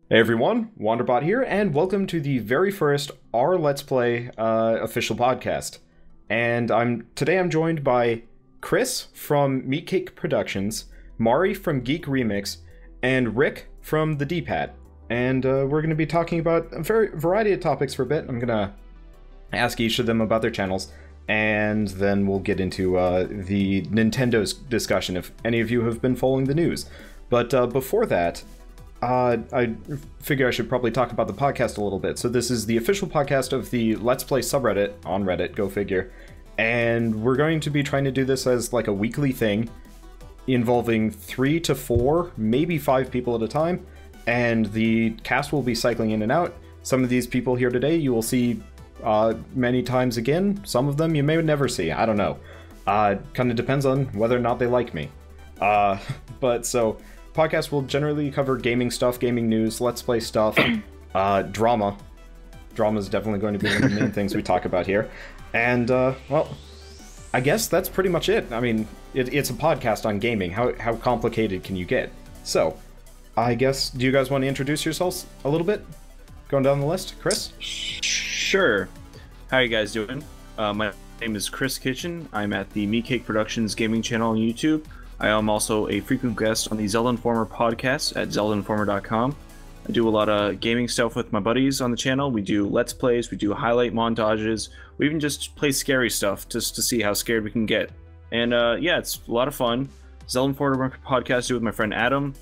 Hey everyone, Wanderbot here, and welcome to the very first Let's Play Official Podcast. And today I'm joined by Chris from MeatCakeProductions, Mari from GeekRemix, and Rick from the D-Pad. And we're going to be talking about a variety of topics for a bit. I'm going to ask each of them about their channels, and then we'll get into the Nintendo's discussion if any of you have been following the news. But before that, I figure I should probably talk about the podcast a little bit. So this is the official podcast of the Let's Play subreddit on Reddit, go figure. And we're going to be trying to do this as like a weekly thing involving 3 to 4, maybe 5 people at a time. And the cast will be cycling in and out. Some of these people here today you will see many times again. Some of them you may never see. I don't know. Kind of depends on whether or not they like me. But so... podcast will generally cover gaming stuff, gaming news, Let's Play stuff, drama. Drama is definitely going to be one of the main things we talk about here. And, well, I guess that's pretty much it. I mean, it's a podcast on gaming. How complicated can you get? So, I guess, do you guys want to introduce yourselves a little bit? Going down the list, Chris? Sure. How are you guys doing? My name is Chris Kitchen. I'm at the MeatCakeProductions gaming channel on YouTube. I am also a frequent guest on the Zelda Informer podcast at zeldainformer.com. I do a lot of gaming stuff with my buddies on the channel. We do Let's Plays, we do highlight montages, we even just play scary stuff just to see how scared we can get. And yeah, it's a lot of fun. Zelda Informer podcast I do with my friend Adam.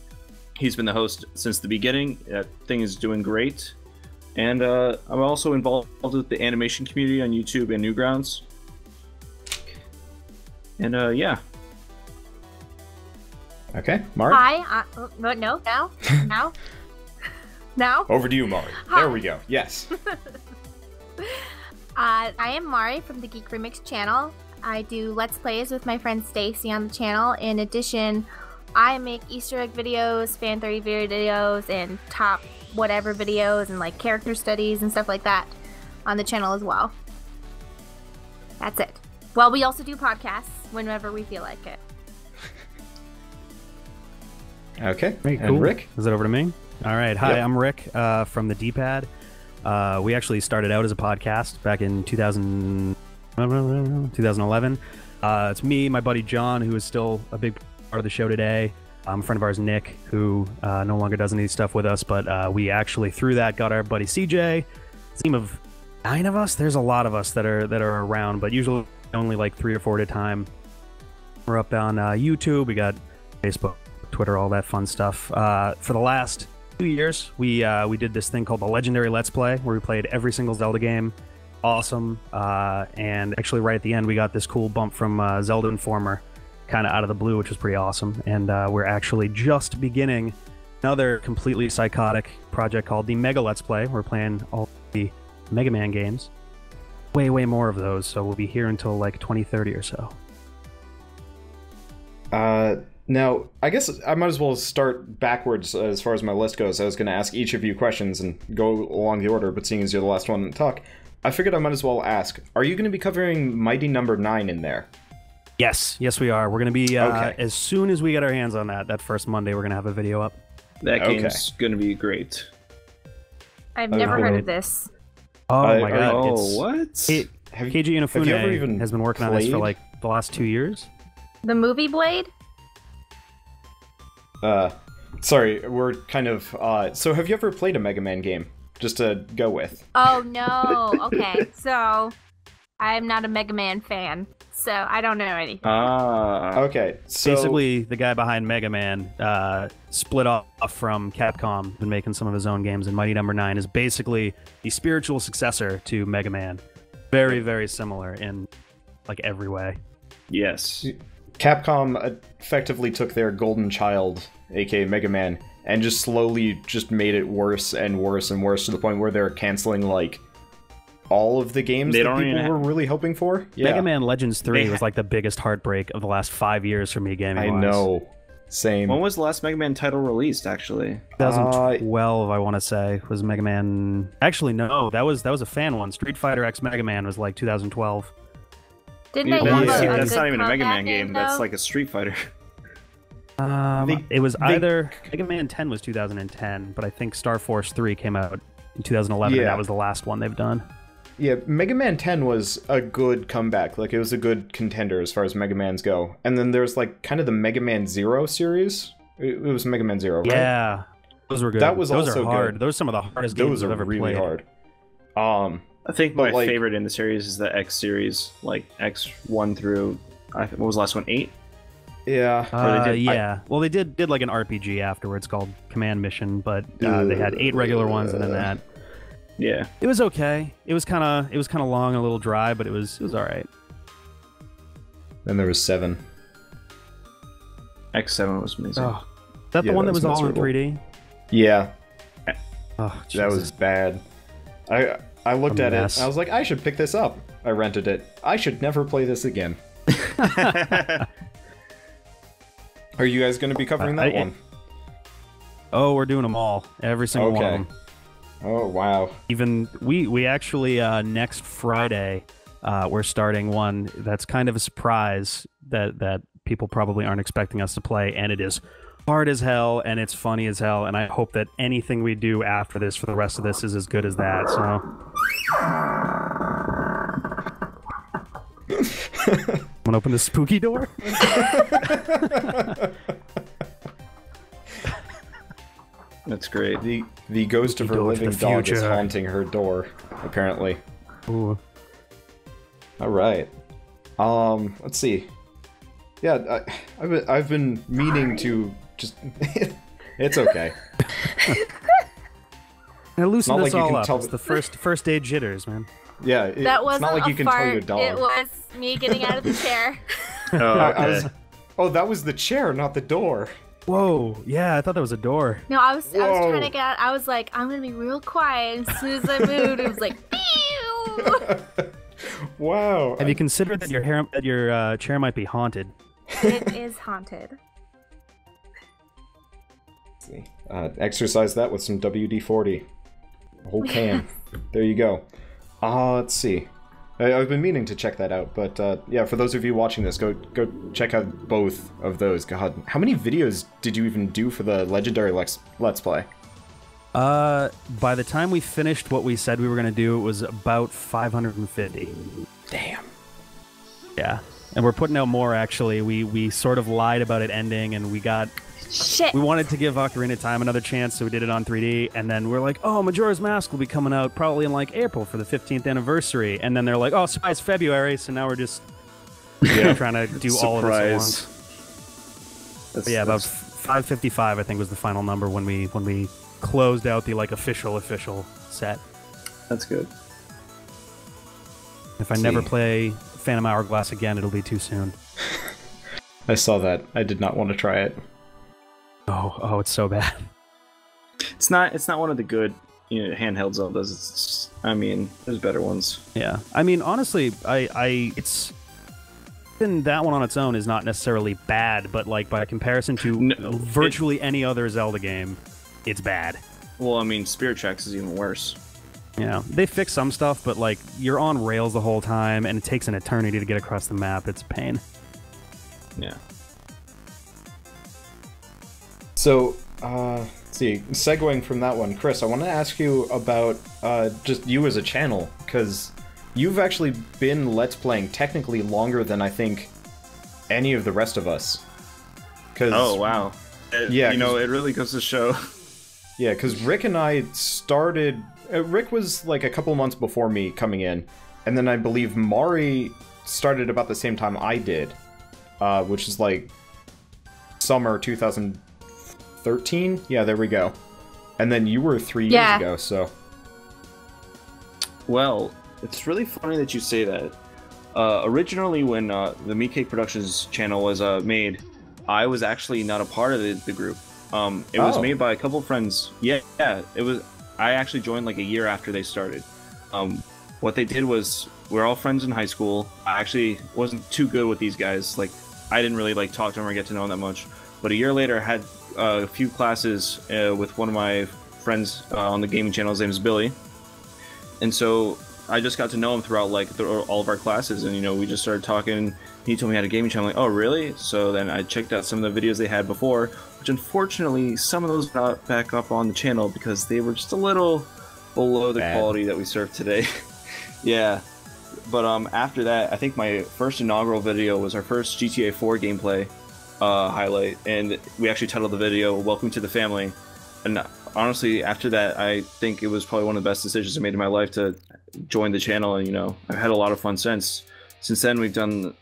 He's been the host since the beginning. That thing is doing great. And I'm also involved with the animation community on YouTube and Newgrounds. And yeah. Okay, Mari? Hi, now? Over to you, Mari. Hi. There we go, yes. I am Mari from the GeekRemix channel. I do Let's Plays with my friend Stacy on the channel. In addition, I make Easter egg videos, fan theory videos, and top whatever videos, and like character studies and stuff like that on the channel as well. That's it. Well, we also do podcasts whenever we feel like it. Okay, Hey, cool. and Rick? Is it over to me? All right. Hi, Yep. I'm Rick from the D-Pad. We actually started out as a podcast back in 2011. It's me, my buddy John, who is still a big part of the show today. A friend of ours, Nick, who no longer does any stuff with us, but we actually, through that, got our buddy CJ. It's a team of 9 of us. There's a lot of us that are around, but usually only like 3 or 4 at a time. We're up on YouTube. We got Facebook, Twitter, all that fun stuff. For the last 2 years, we did this thing called the Legendary Let's Play, where we played every single Zelda game. Awesome. And actually, right at the end, we got this cool bump from Zelda Informer, kind of out of the blue, which was pretty awesome. And we're actually just beginning another completely psychotic project called the Mega Let's Play. We're playing all the Mega Man games. Way more of those, so we'll be here until like 2030 or so. Now, I guess I might as well start backwards as far as my list goes. I was going to ask each of you questions and go along the order, but seeing as you're the last one to talk, I figured I might as well ask, are you going to be covering Mighty Number 9 in there? Yes, we are. We're going to be, Okay. as soon as we get our hands on that first Monday, we're going to have a video up. That game's going to be great. I've never heard wait. of this. Oh my god. Oh, what? Keiji Have you ever Inafune even has been working on this for played? like the last 2 years. The movie Blade? Sorry, we're kind of, so have you ever played a Mega Man game? Just to go with. Oh no. Okay, so I'm not a Mega Man fan, so I don't know anything. Okay, so... Basically, the guy behind Mega Man split off from Capcom and making some of his own games, and Mighty Number 9 is basically the spiritual successor to Mega Man. Very similar in like every way. Yes. Capcom effectively took their golden child, aka Mega Man, and just slowly just made it worse and worse and worse to the point where they're canceling, like, all of the games that people were really hoping for. Yeah. Mega Man Legends 3 was like the biggest heartbreak of the last 5 years for me gaming. I know. Same. When was the last Mega Man title released, actually? 2012, I want to say, was Mega Man... Actually, no, that was a fan one. Street Fighter X Mega Man was like 2012. Didn't they Yeah, have that's a not good even a Mega combat Man game. though? That's like a Street Fighter. It was either Mega Man 10 was 2010, but I think Star Force 3 came out in 2011, and that was the last one they've done. Yeah, Mega Man 10 was a good comeback. Like, it was a good contender as far as Mega Mans go. And then there's, like, kind of the Mega Man Zero series. It was Mega Man Zero, right? Yeah, those were good. Those also are hard. good. Those are some of the hardest games I've ever really played. hard. I think my favorite in the series is the X series, like X1 through, what was the last one, 8? Yeah. Well, they did like an RPG afterwards called Command Mission, but they had 8 regular ones and then that. Yeah. It was okay. It was kind of long and a little dry, but it was all right. Then there was 7. X7 was amazing. Oh, is that the one that was all in 3D? Yeah. Oh, Jesus. That was bad. I looked at it, and I was like, I should pick this up. I rented it. I should never play this again. Are you guys going to be covering that one? Oh, we're doing them all. Every single one of them. Oh, wow. Even, we actually, next Friday, we're starting one that's kind of a surprise that people probably aren't expecting us to play, and it is hard as hell, and it's funny as hell, and I hope that anything we do after this for the rest of this is as good as that, so... Wanna open the spooky door? That's great. The ghost of her living dog is haunting her door, apparently. Ooh. Alright. Let's see. Yeah, I've been meaning to just... It's okay. Now loosen this all up. It's the first day jitters, man. Yeah, that wasn't not like you can tell your dog. It was me getting out of the chair. That was the chair, not the door. Whoa, yeah, I thought that was a door. No, I was trying to get out. I was like, I'm gonna be real quiet. And as soon as I moved, it was like, pew! Wow. Have you considered that your chair might be haunted? It is haunted. Let's see. Exercise that with some WD-40. A whole can. There you go. Let's see. I've been meaning to check that out, but yeah, for those of you watching this, go check out both of those. God, how many videos did you even do for the legendary Let's Play? By the time we finished what we said we were going to do, it was about 550. Damn. Yeah. And we're putting out more, actually. We sort of lied about it ending, and we got... Shit. We wanted to give Ocarina of Time another chance, so we did it on 3D, and then we're like, oh, Majora's Mask will be coming out probably in, like, April for the 15th anniversary. And then they're like, oh, surprise, February, so now we're just trying to do all of this at once. But yeah, about 555, I think, was the final number when we closed out the, like, official set. That's good. If I never play Phantom Hourglass again, it'll be too soon. I saw that. I did not want to try it. Oh, it's so bad. It's not one of the good, handheld Zeldas. It's I mean, there's better ones. Yeah. I mean, honestly, it's even that one on its own is not necessarily bad, but like by comparison to virtually any other Zelda game, it's bad. Well, I mean, Spirit Tracks is even worse. They fix some stuff, but like you're on rails the whole time, and it takes an eternity to get across the map. It's a pain. Yeah. So, let's see, segueing from that one, Chris, I want to ask you about just you as a channel, because you've actually been Let's Playing technically longer than I think any of the rest of us. Oh, wow. It really goes to show. Yeah, because Rick and I started... Rick was like a couple months before me coming in, and then I believe Mari started about the same time I did, which is like summer 2013. Yeah, there we go. And then you were 3 years ago, so... Well, it's really funny that you say that. Originally, when the MeatCakeProductions channel was made, I was actually not a part of the group. It was made by a couple friends. Yeah, it was... I actually joined like a year after they started. What they did was, we're all friends in high school. I actually wasn't too good with these guys. Like, I didn't really like talk to them or get to know them that much. But a year later, I had a few classes with one of my friends on the gaming channel. His name is Billy. And so I just got to know him throughout like all of our classes, and you know, we just started talking. He told me he had a gaming channel. I'm like, oh really? So then I checked out some of the videos they had before, which unfortunately some of those got back up on the channel because they were just a little below the quality that we serve today. Yeah, but after that, I think my first inaugural video was our first GTA 4 gameplay highlight, and we actually titled the video "Welcome to the Family." And honestly, after that, I think it was probably one of the best decisions I made in my life to join the channel, and you know, I've had a lot of fun since. Since then, we've done,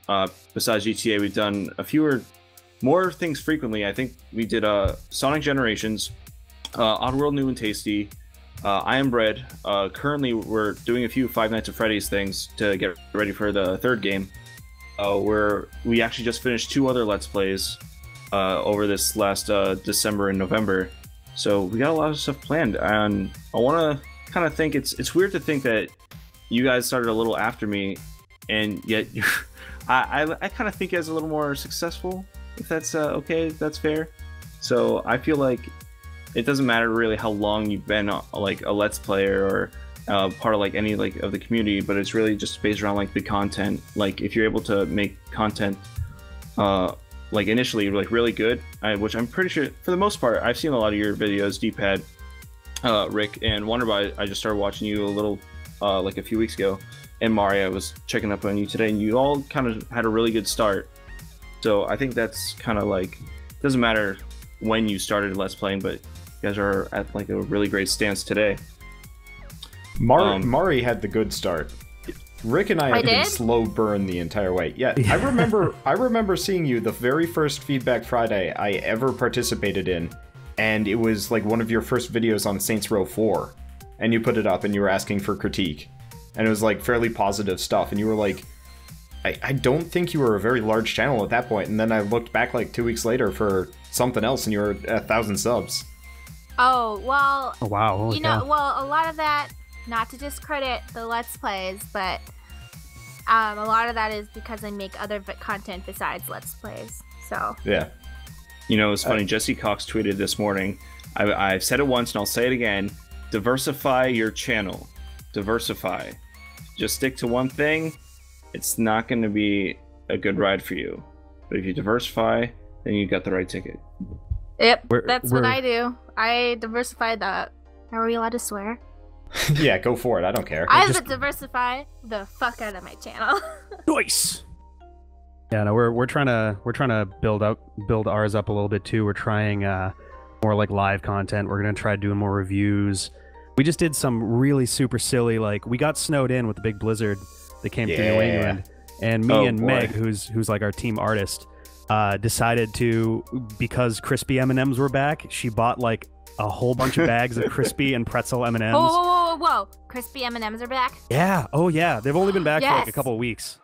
besides GTA, we've done more things frequently. I think we did Sonic Generations, Oddworld New and Tasty, I Am Bread. Currently, we're doing a few Five Nights at Freddy's things to get ready for the third game. We actually just finished 2 other Let's Plays over this last December and November. So we got a lot of stuff planned, and I want to kind of think it's weird to think that you guys started a little after me, and yet I kind of think you guys are a little more successful. If that's okay, if that's fair. So I feel like it doesn't matter really how long you've been like a Let's Player or part of like any like of the community, but it's really just based around like the content. Like if you're able to make content like initially like really good, which I'm pretty sure for the most part I've seen a lot of your videos, D-Pad, Rick, and Wanderbot. I just started watching you a little like a few weeks ago, and Mario, I was checking up on you today, and you all kind of had a really good start. So I think that's kind of like, it doesn't matter when you started Let's Playing, but you guys are at like a really great stance today. Mari had the good start. Rick and I have been slow burn the entire way. Yeah, I remember seeing you the very first Feedback Friday I ever participated in, and it was like one of your first videos on Saints Row 4, and you put it up and you were asking for critique, and it was like fairly positive stuff, and you were like, I don't think you were a very large channel at that point, and then I looked back like 2 weeks later for something else, and you were at 1,000 subs. Oh, well, oh, wow. You know, well, a lot of that, not to discredit the Let's Plays, but a lot of that is because I make other content besides Let's Plays, so. Yeah. You know, it's funny, Jesse Cox tweeted this morning, I've said it once and I'll say it again, diversify your channel. Diversify. Just stick to one thing, it's not going to be a good ride for you. But if you diversify, then you got the right ticket. Yep, that's what I do. I diversify that. Are we allowed to swear? Yeah, go for it. I don't care. I just diversify the fuck out of my channel. Nice. Yeah, no, we're trying to build ours up a little bit too. We're trying more like live content. We're gonna try doing more reviews. We just did some really super silly, like we got snowed in with the big blizzard that came through New England, and me and Meg, who's like our team artist, decided to, because crispy M&Ms were back, she bought like a whole bunch of bags of crispy and pretzel M&Ms. Whoa! Crispy M&Ms are back? Yeah. Oh yeah. They've only been back for like a couple of weeks.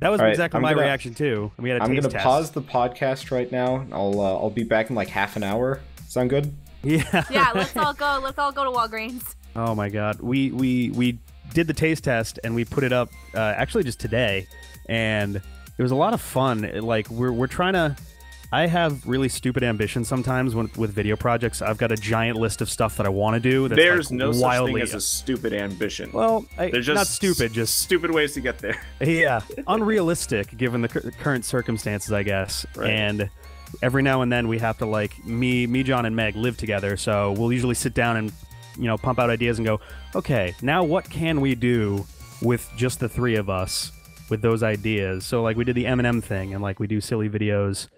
That was exactly my reaction too. We had a taste test. I'm gonna pause the podcast right now. I'll be back in like half an hour. Sound good? Yeah. Yeah. Let's all go to Walgreens. Oh my God. We did the taste test and we put it up actually just today, and it was a lot of fun. Like we're trying to. I have really stupid ambitions sometimes with video projects. I've got a giant list of stuff that I want to do. That's There's like no wildly... such thing as a stupid ambition. Well, they're just not stupid, just stupid ways to get there. Yeah, unrealistic given the current circumstances, I guess. Right. And every now and then we have to, like, me, John, and Meg live together, so we'll usually sit down and, you know, pump out ideas and go, okay, now what can we do with just the three of us with those ideas? So, like, we did the M&M thing, and, like, we do silly videos,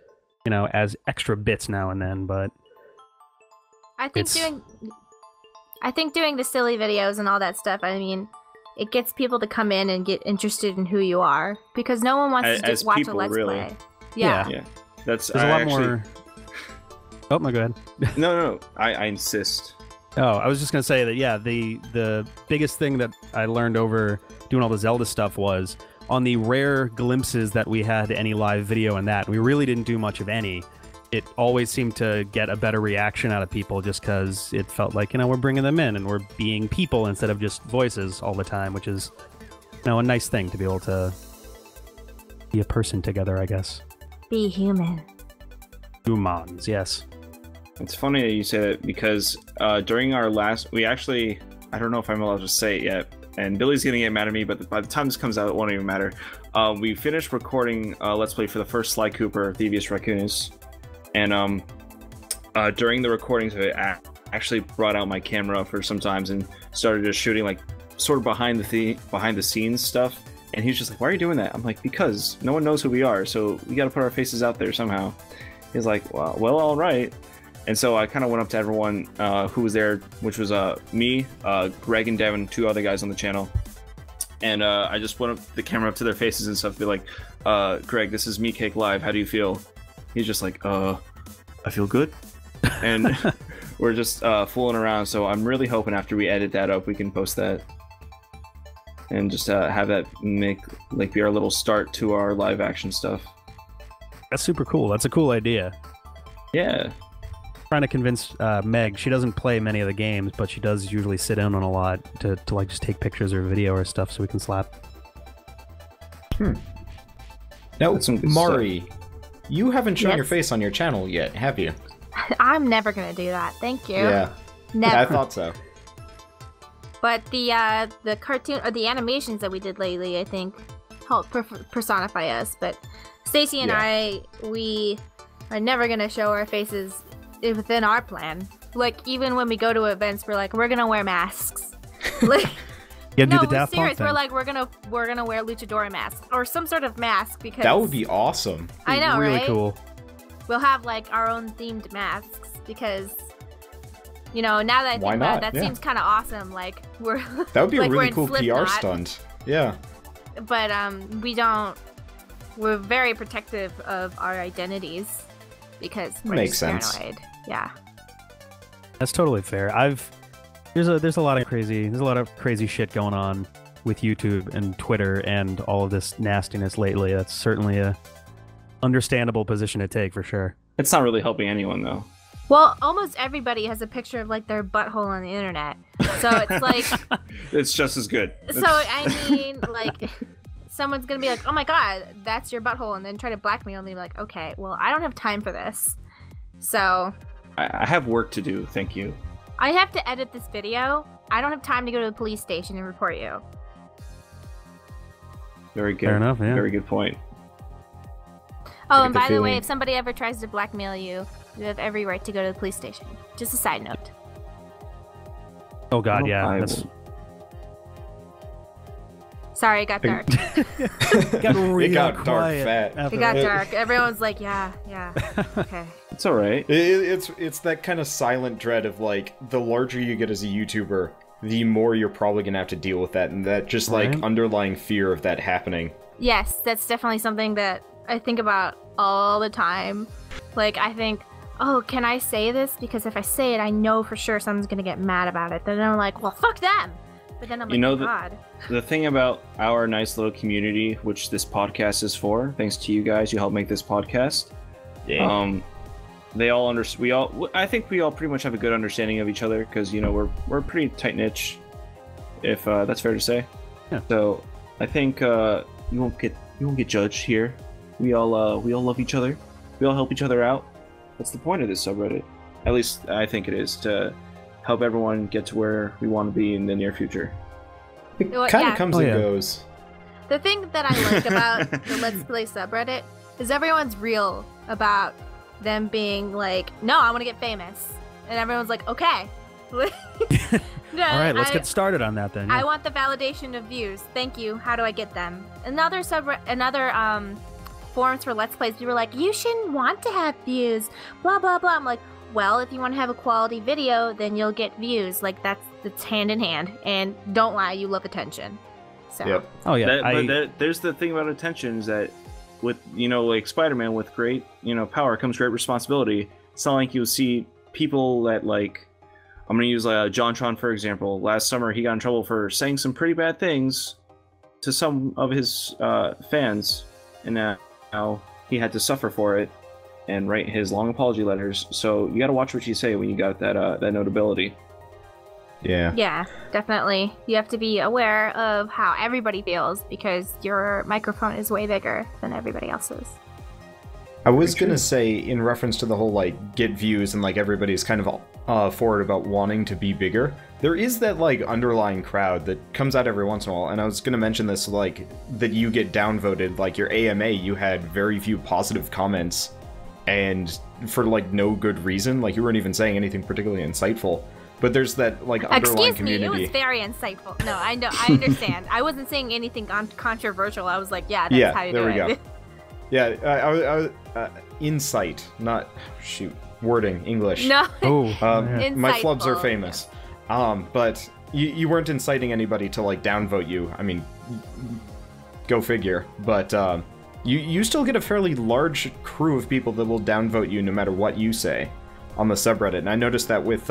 you know, as extra bits now and then, but I think doing the silly videos and all that stuff, I mean, it gets people to come in and get interested in who you are, because no one wants to just watch a Let's Play. Yeah. There's a lot more. Oh, my God. No, I insist. Oh, I was just gonna say that, yeah, the biggest thing that I learned over doing all the Zelda stuff was on the rare glimpses that we had any live video in that, we really didn't do much of any. It always seemed to get a better reaction out of people just because it felt like, you know, we're bringing them in and we're being people instead of just voices all the time, which is, you know, a nice thing to be able to be a person together, I guess. Be human. Humans, yes. It's funny that you say that because during our last, we actually, I don't know if I'm allowed to say it yet, and Billy's gonna get mad at me, but by the time this comes out, it won't even matter. We finished recording Let's Play for the first Sly Cooper, Thievius Raccoonus, and during the recordings of it, I actually brought out my camera for some times and started just shooting like sort of behind the scenes stuff. And he's just like, "Why are you doing that?" I'm like, "Because no one knows who we are, so we got to put our faces out there somehow." He's like, "Well, all right." And so I kind of went up to everyone who was there, which was me, Greg, and Devin, 2 other guys on the channel. And I just went up the camera up to their faces and stuff, be like, "Greg, this is Meatcake Live. How do you feel?" He's just like, "I feel good." And we're just fooling around. So I'm really hoping after we edit that up, we can post that. And just have that be our little start to our live action stuff. That's super cool. That's a cool idea. Yeah. Trying to convince Meg. She doesn't play many of the games, but she does usually sit in on a lot to like just take pictures or video or stuff so we can slap. Now, Mari, you haven't shown your face on your channel yet, have you? I'm never gonna do that. Thank you. Yeah. Never. I thought so. But the cartoon or the animations that we did lately, I think, helped personify us. But Stacy and I, we are never gonna show our faces within our plan. Like even when we go to events, we're like, we're gonna wear masks. Like, do no, the Daft Punk serious. thing. We're like, we're gonna wear luchador masks or some sort of mask because That would be awesome. I know, really right? cool. We'll have like our own themed masks because. You know, now that I think about it, that seems kind of awesome. Like we're that would be like a really cool PR Slipknot. stunt. Yeah. But we don't. We're very protective of our identities because we're Makes just sense. paranoid. Yeah. That's totally fair. There's a lot of crazy shit going on with YouTube and Twitter and all of this nastiness lately. That's certainly a understandable position to take for sure. It's not really helping anyone though. Well, almost everybody has a picture of like their butthole on the internet, so it's like it's just as good. So I mean, like, someone's gonna be like, "Oh my god, that's your butthole," and then try to blackmail me. Like, okay, well, I don't have time for this, so I have work to do. Thank you. I have to edit this video. I don't have time to go to the police station and report you. Very good. Fair enough. Yeah. Very good point. Oh, and by the way, if somebody ever tries to blackmail you, you have every right to go to the police station. Just a side note. Oh god, yeah. Sorry, it got dark. It got dark quiet. fat. It got dark. Everyone's like, yeah, okay. It's all right. It's that kind of silent dread of like the larger you get as a YouTuber, the more you're probably gonna have to deal with that, and that just like underlying fear of that happening. Yes, that's definitely something that I think about all the time. Like, I think, oh, can I say this? Because if I say it, I know for sure someone's gonna get mad about it. Then I'm like, well, fuck them. But then I'm like, oh, God. The thing about our nice little community, which this podcast is for, thanks to you guys, you helped make this podcast. Yeah. They all I think we all pretty much have a good understanding of each other because you know we're pretty tight knit, if that's fair to say. Yeah. So I think you won't get judged here. We all love each other. We all help each other out. That's the point of this subreddit. At least I think it is, to help everyone get to where we want to be in the near future. It kind of comes and goes. The thing that I like about the Let's Play subreddit is everyone's real about them being like, no, I want to get famous. And everyone's like, okay. No, all right, let's get started on that then. Yeah. I want the validation of views. Thank you. How do I get them? Another forums for Let's Plays, people were like, you shouldn't want to have views, blah, blah, blah. I'm like, well, if you want to have a quality video, then you'll get views. Like, that's hand in hand. And don't lie, you love attention. So. Yep. Oh, yeah. But there's the thing about attention is that with, like Spider-Man, with great, power comes great responsibility. It's not like you'll see people that, like, I'm going to use JonTron, for example. Last summer, he got in trouble for saying some pretty bad things to some of his fans. And now he had to suffer for it and write his long apology letters. So you got to watch what you say when you got that notability. Yeah. Yeah, definitely. You have to be aware of how everybody feels because your microphone is way bigger than everybody else's. I was gonna say, in reference to the whole, like, get views and, like, everybody's kind of forward about wanting to be bigger, there is that, like, underlying crowd that comes out every once in a while, and I was gonna mention this, like, that you get downvoted, like, your AMA, you had very few positive comments, and for, like, no good reason, like, you weren't even saying anything particularly insightful, but there's that, like, underlying community. Excuse me, it was very insightful. No, I know, I understand. I wasn't saying anything controversial, I was like, yeah, that's how you do it. Yeah, there we go. Yeah, insight, not, wording, English. No. My flubs are famous. But you weren't inciting anybody to, like, downvote you. I mean, go figure. But you still get a fairly large crew of people that will downvote you no matter what you say on the subreddit. And I noticed that with,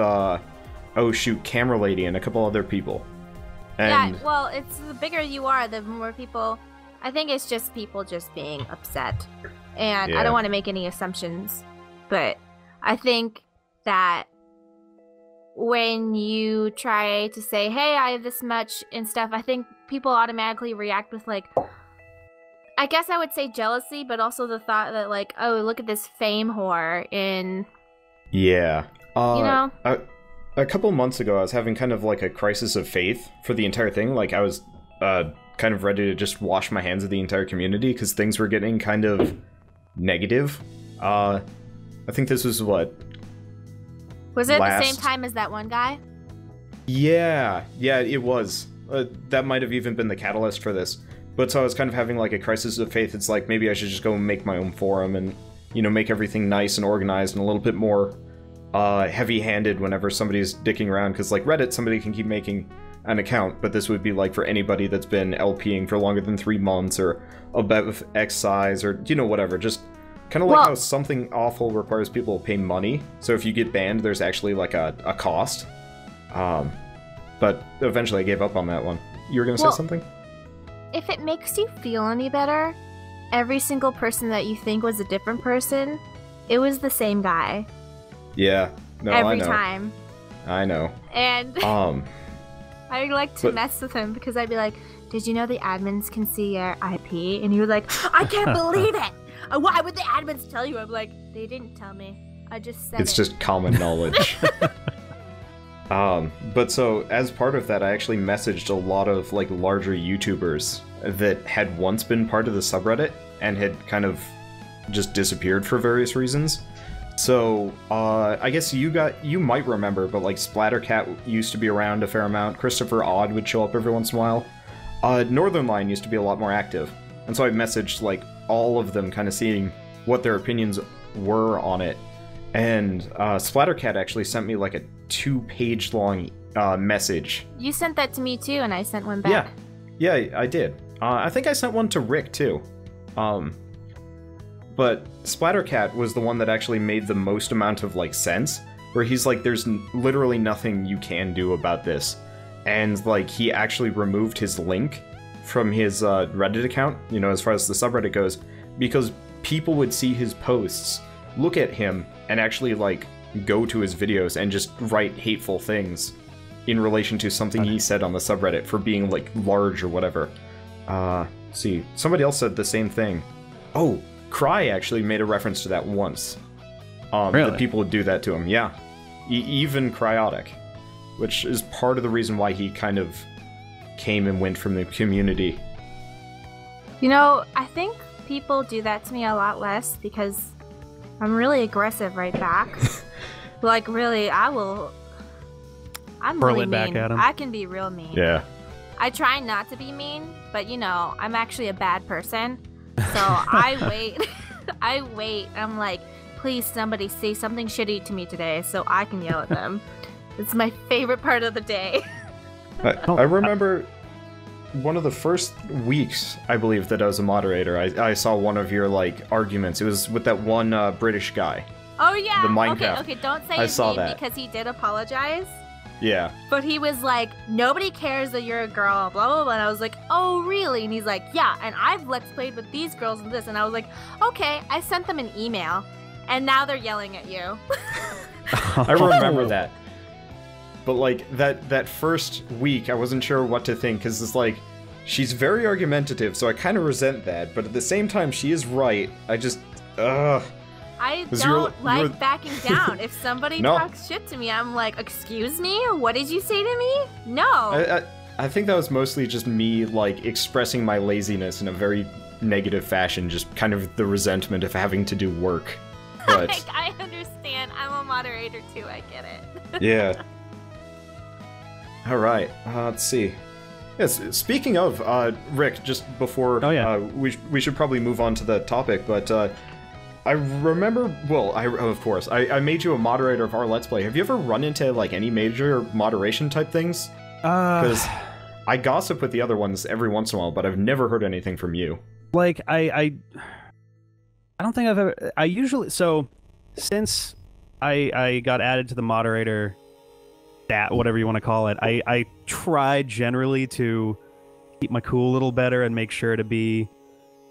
Camera Lady and a couple other people. And yeah, well, it's the bigger you are, the more people... I think it's just people just being upset. And I don't want to make any assumptions, but I think that when you try to say, hey, I have this much and stuff, I think people automatically react with, like, I guess I would say jealousy, but also the thought that, like, oh, look at this fame whore in... Yeah. You know? A couple months ago, I was having kind of, like, a crisis of faith for the entire thing. Like, I was, kind of ready to just wash my hands of the entire community because things were getting kind of negative. I think this was what? Was it the same time as that one guy? Yeah, it was. That might have even been the catalyst for this. But so I was kind of having like a crisis of faith. It's like maybe I should just go and make my own forum and, you know, make everything nice and organized and a little bit more heavy-handed whenever somebody's dicking around. Because like Reddit, somebody can keep making an account, but this would be like for anybody that's been LPing for longer than 3 months or above X size or, you know, whatever. Just kind of like how something awful requires people to pay money. So if you get banned, there's actually like a cost. But eventually I gave up on that one. You were going to say something? If it makes you feel any better, every single person that you think was a different person, it was the same guy. Yeah. No, every I know. time. I know. And... I like to mess with him because I'd be like, did you know the admins can see your IP? And he was like, I can't believe it! Why would the admins tell you? I'm like, they didn't tell me. I just said It's just common knowledge. But so, as part of that, I actually messaged a lot of, like, larger YouTubers that had once been part of the subreddit and had kind of just disappeared for various reasons. So, I guess you might remember, but like Splattercat used to be around a fair amount. Christopher Odd would show up every once in a while. Northern Line used to be a lot more active. And so I messaged like all of them, kind of seeing what their opinions were on it. And Splattercat actually sent me like a 2-page long message. You sent that to me too, and I sent one back. Yeah, I did. I think I sent one to Rick too. But Splattercat was the one that actually made the most amount of, like, sense, where he's like, there's literally nothing you can do about this. And, like, he actually removed his link from his Reddit account, you know, as far as the subreddit goes, because people would see his posts, look at him, and actually, like, go to his videos and just write hateful things in relation to something he said on the subreddit for being, like, large or whatever. See, somebody else said the same thing. Oh, Cry actually made a reference to that once. Really? That people would do that to him, yeah. Even Cryotic, which is part of the reason why he kind of came and went from the community. You know, I think people do that to me a lot less because I'm really aggressive right back. Like, really, I'm really mean. Back at him. I can be real mean. Yeah. I try not to be mean, but you know, I'm actually a bad person. So I wait. I wait. I'm like, please somebody say something shitty to me today so I can yell at them. It's my favorite part of the day. I remember one of the first weeks, I believe, that I was a moderator, I saw one of your, like, arguments. It was with that one British guy. Oh, yeah. The Minecraft. Okay, don't say his name because he did apologize. Yeah. But he was like, nobody cares that you're a girl, blah, blah, blah. And I was like, oh, really? And he's like, yeah, and I've Let's Played with these girls and this. And I was like, okay, I sent them an email. And now they're yelling at you. I remember that. But, like, that first week, I wasn't sure what to think, because it's like, she's very argumentative, so I kind of resent that. But at the same time, she is right. I 'Cause don't like you're- backing down. If somebody No. talks shit to me, I'm like, excuse me? What did you say to me? No. I think that was mostly just me, like, expressing my laziness in a very negative fashion, just kind of the resentment of having to do work. But Like, I understand. I'm a moderator too. I get it. yeah. All right. Let's see. Yes. Speaking of Rick, just before we should probably move on to the topic, but I remember. Well, of course I made you a moderator of our Let's Play. Have you ever run into like any major moderation type things? Because I gossip with the other ones every once in a while, but I've never heard anything from you. Like I don't think I've ever. I usually since I got added to the moderator, whatever you want to call it, I try generally to keep my cool a little better and make sure to be,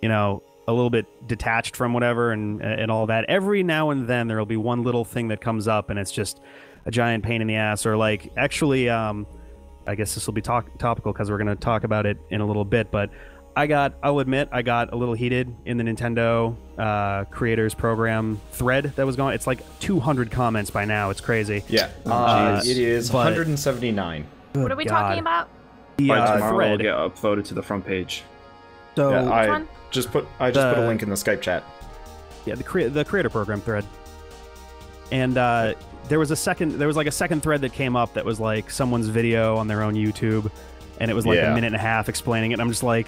you know, a little bit detached from whatever and all that. Every now and then there'll be one little thing that comes up and it's just a giant pain in the ass, or like actually I guess this will be topical because we're going to talk about it in a little bit, but I'll admit, I got a little heated in the Nintendo Creators Program thread that was going. It's like 200 comments by now. It's crazy. Yeah, it is 179. What are we talking about? The tomorrow thread will get uploaded to the front page. So Yeah, I one? just put a link in the Skype chat. yeah, the Creator Program thread, and there was a second thread that came up that was like someone's video on their own YouTube, and it was like a minute and a half explaining it. And I'm just like,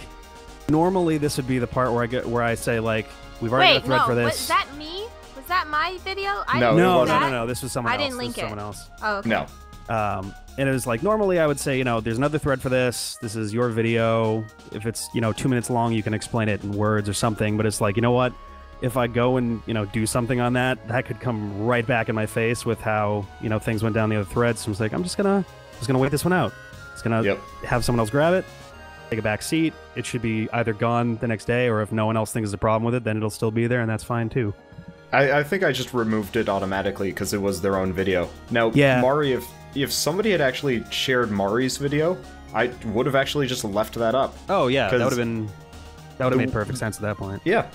normally this would be the part where I say like, we've already got a thread for this. Was that me? Was that my video? No. This was someone else. I didn't link it. Someone else. Oh, okay. No. And it was like, normally I would say, you know, there's another thread for this. This is your video. If it's, you know, 2 minutes long, you can explain it in words or something. But it's like, you know what? If I go and, you know, do something on that, that could come right back in my face with how, you know, things went down the other thread. So I'm just like, I'm just gonna wait this one out. Just gonna have someone else grab it, take a back seat. It should be either gone the next day, or if no one else thinks there's a problem with it, then it'll still be there, and that's fine too. I think I just removed it automatically because it was their own video. Now, Mari, if somebody had actually shared Mari's video, I would have actually just left that up. Oh yeah, that would have made perfect sense at that point. Yeah.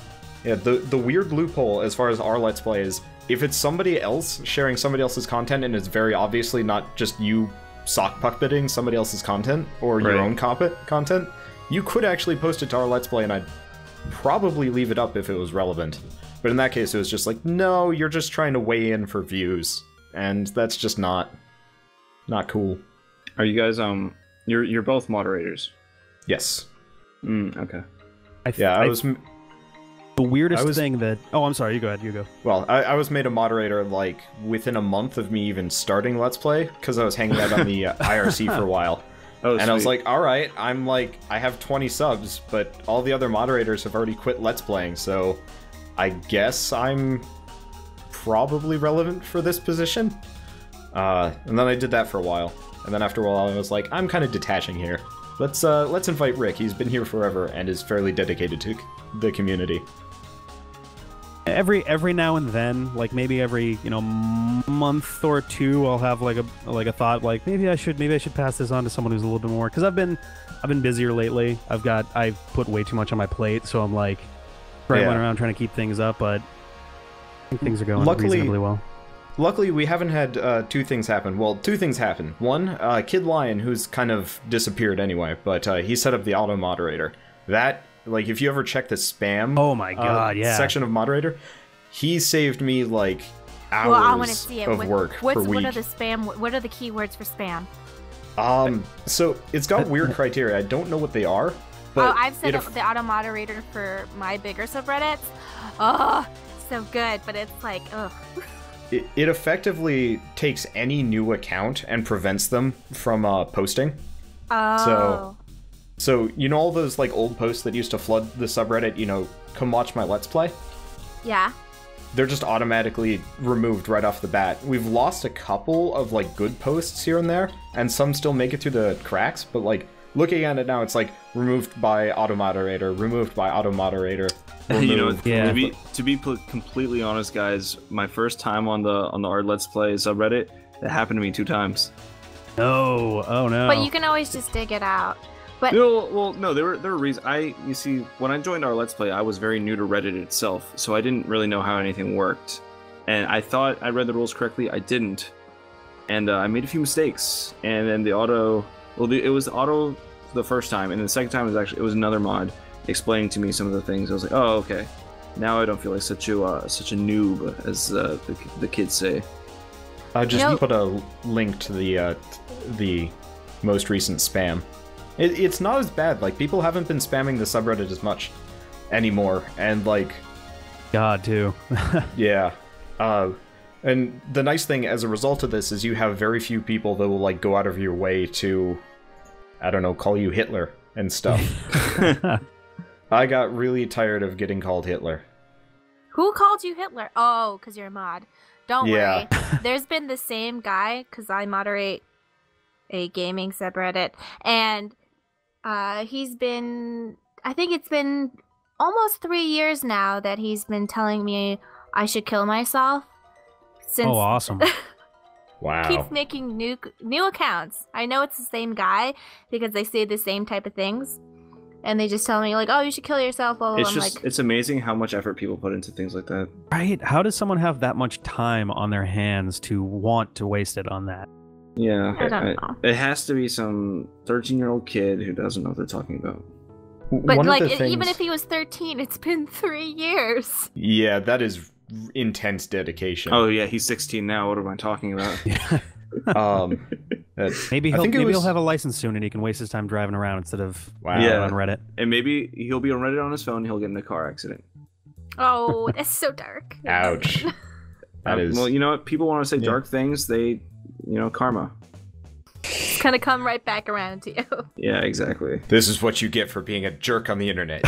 The weird loophole as far as our Let's Play is, if it's somebody else sharing somebody else's content and it's very obviously not just you sock puppetting somebody else's content or your own content, you could actually post it to our Let's Play and I'd probably leave it up if it was relevant. But in that case, it was just like, no, you're just trying to weigh in for views, and that's just not cool. Are you guys you're both moderators? Yes. Okay. I was. The weirdest thing that... Oh, I'm sorry. You go ahead. You go. Well, I was made a moderator, like, within a month of me even starting Let's Play, because I was hanging out on the IRC for a while. Oh, and I was like, alright, I have 20 subs, but all the other moderators have already quit Let's Playing, so I guess I'm probably relevant for this position. And then I did that for a while. And then after a while, I was like, I'm kind of detaching here. Let's invite Rick. He's been here forever and is fairly dedicated to the community. Every now and then, like maybe every month or two, I'll have like a thought, like maybe I should pass this on to someone who's a little bit more, because I've been busier lately. I've put way too much on my plate, so I'm like running around trying to keep things up, but I think things are going reasonably well. Luckily, we haven't had two things happen. Well, two things happen. One, Kid Lion, who's kind of disappeared anyway, but he set up the auto moderator. That, like, if you ever check the spam section of moderator, he saved me, like, hours of work per week. What are the spam? What are the keywords for spam? So it's got weird criteria. I don't know what they are. But I've set up the auto moderator for my bigger subreddits. Oh, so good, but it's like, ugh. It effectively takes any new account and prevents them from posting. Oh. So you know all those like old posts that used to flood the subreddit, come watch my Let's Play? Yeah. They're just automatically removed right off the bat. We've lost a couple of like good posts here and there, and some still make it through the cracks, but like looking at it now, it's like removed by auto moderator, removed by auto moderator. To be completely honest, guys, my first time on the our Let's Play subreddit, that happened to me 2 times. Oh no. But you can always just dig it out. But No, there were reasons. You see, when I joined our Let's Play, I was very new to Reddit itself, so I didn't really know how anything worked. And I thought I read the rules correctly. I didn't, and I made a few mistakes. And then it was auto the first time, and the second time it was another mod explaining to me some of the things. I was like, oh, okay. Now I don't feel like such a noob, as the kids say. I just put a link to the most recent spam. It's not as bad. Like, people haven't been spamming the subreddit as much anymore, and like, God too. yeah. And the nice thing as a result of this is you have very few people that will like go out of your way to, I don't know, call you Hitler and stuff. I got really tired of getting called Hitler. who called you Hitler? Oh, because you're a mod. Don't worry. There's been the same guy, because I moderate a gaming subreddit, and he's been, I think it's been almost 3 years now that he's been telling me I should kill myself. Since oh, awesome. Wow. Keeps making new accounts. I know it's the same guy because they say the same type of things, and they just tell me like, "Oh, you should kill yourself." Well, it's amazing how much effort people put into things like that. Right? How does someone have that much time on their hands to want to waste it on that? Yeah, I don't know. It has to be some 13-year-old kid who doesn't know what they're talking about. But like, even if he was 13, it's been 3 years. Yeah, that is intense dedication. Oh yeah, he's 16 now. What am I talking about? Maybe he'll have a license soon, and he can waste his time driving around instead of on Reddit. And maybe he'll be on Reddit on his phone. And he'll get in a car accident. Oh, that's so dark. Ouch. That is. Well, you know what? People want to say dark things. They, karma. It's gonna come right back around to you. Yeah, exactly. This is what you get for being a jerk on the internet.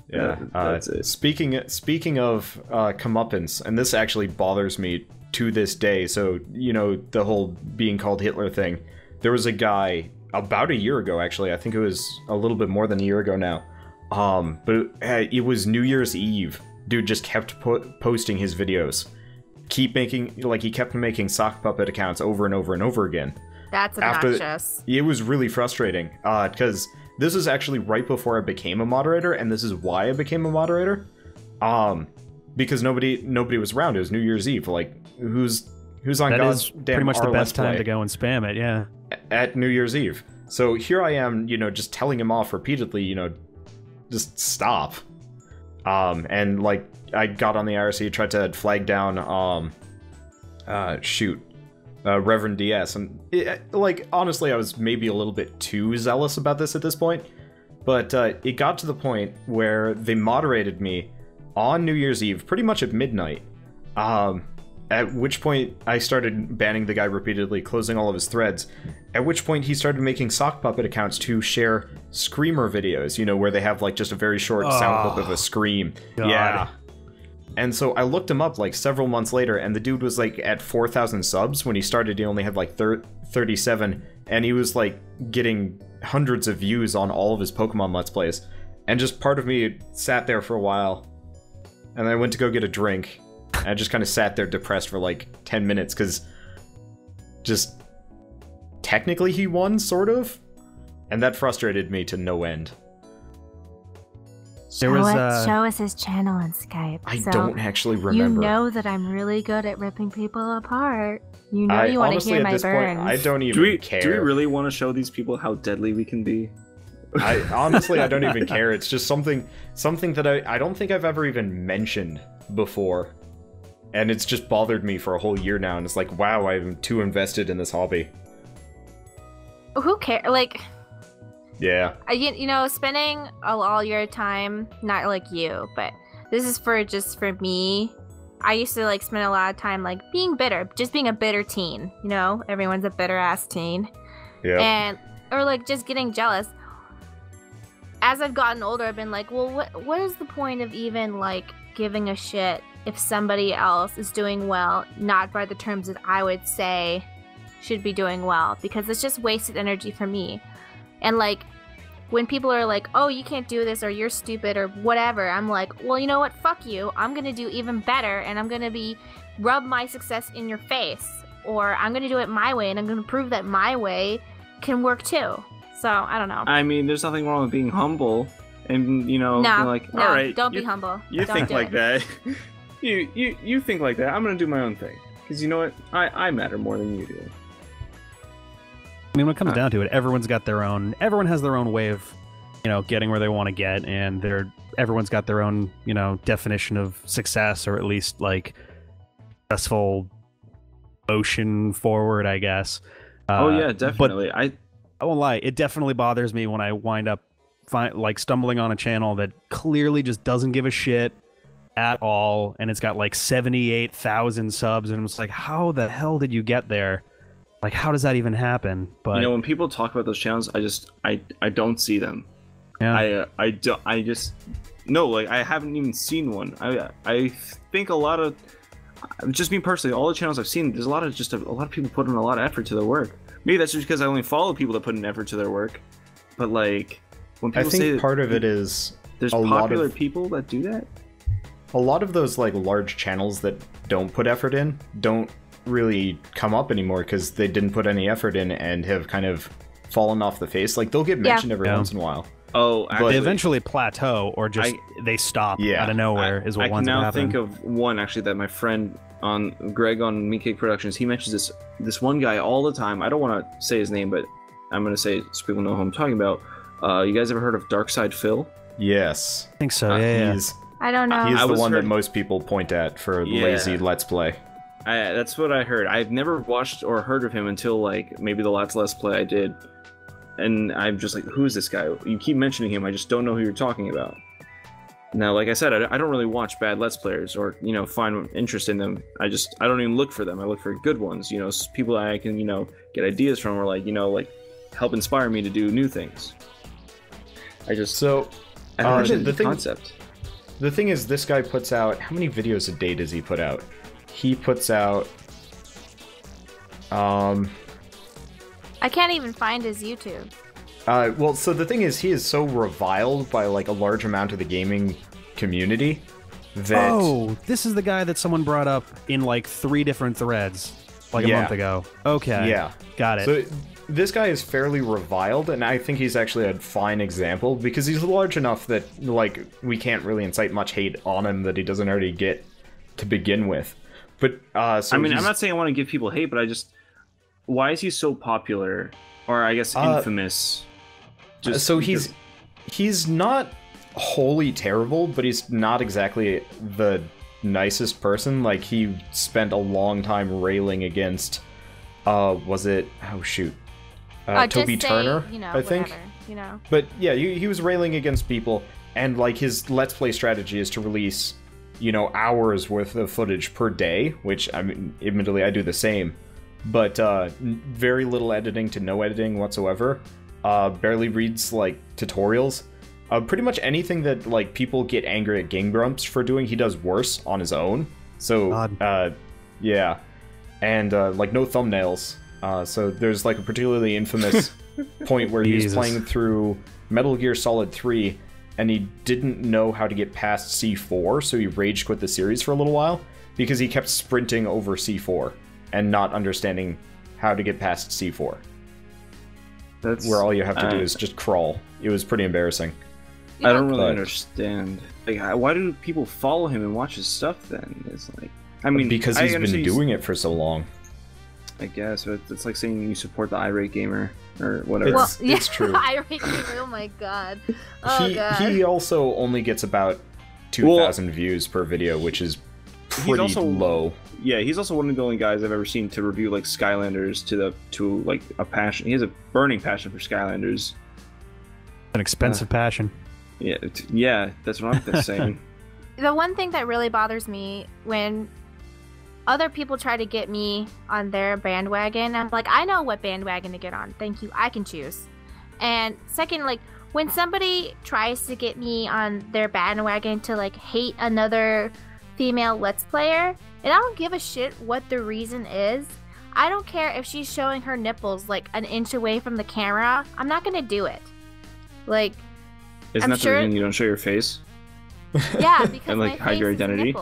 Yeah, that's it. Speaking of comeuppance, and this actually bothers me to this day, so, the whole being called Hitler thing. There was a guy, about a year ago, actually, I think it was a little bit more than a year ago now, but it was New Year's Eve. Dude just kept posting his videos. He kept making sock puppet accounts over and over and over again. That's obnoxious. It was really frustrating, because this is actually right before I became a moderator, and this is why I became a moderator. Because nobody was around. It was New Year's Eve. Like, who's on that God's is damn pretty much the Let's best time Play to go and spam it, yeah. At New Year's Eve. So here I am, just telling him off repeatedly, just stop. And like, I got on the IRC, tried to flag down, Reverend DS, and honestly, I was maybe a little bit too zealous about this at this point, but it got to the point where they moderated me on New Year's Eve, pretty much at midnight, at which point I started banning the guy repeatedly, closing all of his threads, at which point he started making sock puppet accounts to share screamer videos, where they have just a very short sound clip of a scream. God. Yeah. And so I looked him up several months later, and the dude was at 4,000 subs. When he started, he only had 37, and he was getting hundreds of views on all of his Pokemon Let's Plays. And just part of me sat there for a while, and I went to go get a drink, and I just kind of sat there depressed for 10 minutes, because just technically he won, sort of, and that frustrated me to no end. Show us his channel on Skype. I don't actually remember. You know that I'm really good at ripping people apart. You know you want to hear my burns. Point, I don't even care. Do we really want to show these people how deadly we can be? Honestly, I don't even care. It's just something that I don't think I've ever even mentioned before. And it's just bothered me for a whole year now, and it's like, wow, I'm too invested in this hobby. Who cares? Yeah. Spending all your time, not like you, but this is just for me. I used to spend a lot of time being bitter, just being a bitter teen. Everyone's a bitter ass teen. Yeah. Or just getting jealous. As I've gotten older, I've been well, what is the point of even giving a shit if somebody else is doing well, not by the terms that I would say should be doing well, because it's just wasted energy for me. And when people are oh, you can't do this, or you're stupid, or whatever, I'm well, you know what, fuck you, I'm gonna do even better, and I'm gonna rub my success in your face, or I'm gonna do it my way, and I'm gonna prove that my way can work too. So I don't know. I mean, there's nothing wrong with being humble, and being like, all right, don't be humble. You Don't think do like it. that. you think like that. I'm gonna do my own thing, because you know what? I matter more than you do. I mean, when it comes down to it, everyone has their own way of, getting where they want to get, and everyone's got their own, definition of success, or at least like successful motion forward, I guess. Oh yeah, definitely. But I won't lie, it definitely bothers me when I wind up stumbling on a channel that clearly just doesn't give a shit at all, and it's got like 78,000 subs, and it's like, how the hell did you get there? Like, how does that even happen? But when people talk about those channels, I don't see them. yeah. I just no, like, I haven't even seen one. I think a lot of, just me personally, all the channels I've seen, there's a lot of people put in a lot of effort to their work. Maybe that's just because I only follow people that put in effort to their work. But like, when people say that part of it is there's a popular lot of people that do that. A lot of those like large channels that don't put effort in don't really come up anymore because they didn't put any effort in and have kind of fallen off the face. Like, they'll get mentioned every once in a while. Oh, actually, they eventually plateau, or just they stop out of nowhere. Is what ones that happen. I can now think of one actually that my friend Greg on MeatCakeProductions, he mentions this one guy all the time. I don't want to say his name, but I'm gonna say it so people know who I'm talking about. You guys ever heard of Darkside Phil? Yes, I think so. Yeah. I don't know. He's the one that most people point at for lazy Let's Play. That's what I heard. I've never watched or heard of him until like maybe the last Let's Play I did. And I'm just like, who is this guy? You keep mentioning him, I just don't know who you're talking about. Now, like I said, I don't really watch bad Let's Players or, find interest in them. I don't even look for them. I look for good ones, people I can, get ideas from, or like help inspire me to do new things. I don't the concept. The thing is, this guy puts out, how many videos a day does he put out? He puts out, I can't even find his YouTube. well, so the thing is, he is so reviled by like a large amount of the gaming community that... Oh, this is the guy that someone brought up in like 3 different threads like a month ago. Okay. Yeah. Got it. So this guy is fairly reviled, and I think he's actually a fine example because he's large enough that like we can't really incite much hate on him that he doesn't already get to begin with. But so I mean, I'm not saying I want to give people hate, but why is he so popular, or I guess infamous? So he's not wholly terrible, but he's not exactly the nicest person. Like, he spent a long time railing against Toby Turner, I think. Whatever. But yeah, he was railing against people, and like his Let's Play strategy is to release, hours worth of footage per day, which, I mean, admittedly I do the same, but very little editing to no editing whatsoever. Barely reads like tutorials. Pretty much anything that like people get angry at Game Grumps for doing, he does worse on his own. So yeah, and like no thumbnails. So there's like a particularly infamous point where he was playing through Metal Gear Solid 3 and he didn't know how to get past C4, so he rage quit the series for a little while because he kept sprinting over C4 and not understanding how to get past C4. That's where all you have to do is just crawl. It was pretty embarrassing. I don't really understand. Like, why do people follow him and watch his stuff then? It's like, I mean, because he's been doing it for so long. I guess, but it's like saying you support the irate gamer or whatever. It's true. Irate gamer, oh my god. Oh god. He also only gets about 2,000 views per video, which is pretty low. Yeah, he's also one of the only guys I've ever seen to review like Skylanders to like a passion. He has a burning passion for Skylanders. An expensive passion. Yeah, that's what I'm saying. The one thing that really bothers me when other people try to get me on their bandwagon, I'm like, I know what bandwagon to get on. Thank you. I can choose. And second, like, when somebody tries to get me on their bandwagon to like hate another female Let's Player, and I don't give a shit what the reason is. I don't care if she's showing her nipples like an inch away from the camera. I'm not gonna do it. Like, isn't that the reason you don't show your face? Yeah, because and like hide your identity.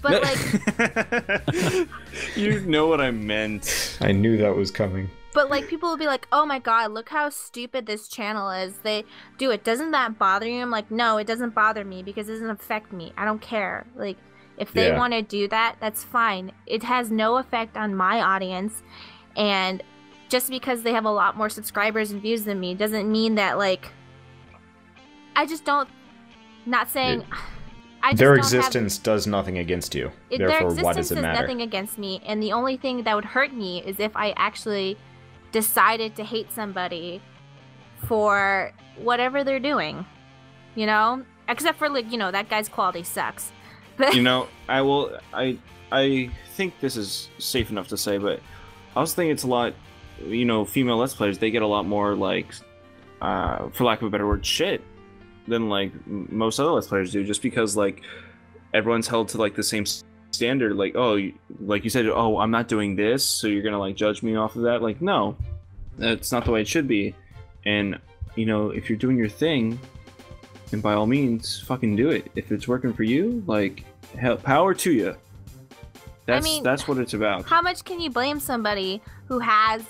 But like, you know what I meant. I knew that was coming. But like people will be like, "Oh my god, look how stupid this channel is." They do it. Doesn't that bother you? I'm like, "No, it doesn't bother me because it doesn't affect me. I don't care." Like if they want to do that, that's fine. It has no effect on my audience. And just because they have a lot more subscribers and views than me doesn't mean that like I just don't not saying their existence does nothing against you. Therefore, why does it matter? Their existence does nothing against me, and the only thing that would hurt me is if I actually decided to hate somebody for whatever they're doing, you know? Except for like, you know, that guy's quality sucks. But you know, I think this is safe enough to say, but I also think it's a lot, you know, female Let's Players, they get a lot more like, for lack of a better word, shit than like most other Let's Players do, just because like everyone's held to like the same standard, like, oh, like you said, oh, I'm not doing this, so you're gonna like judge me off of that. Like, no, that's not the way it should be. And you know, if you're doing your thing, and by all means, fucking do it. If it's working for you, like, power to you. That's what it's about. How much can you blame somebody who has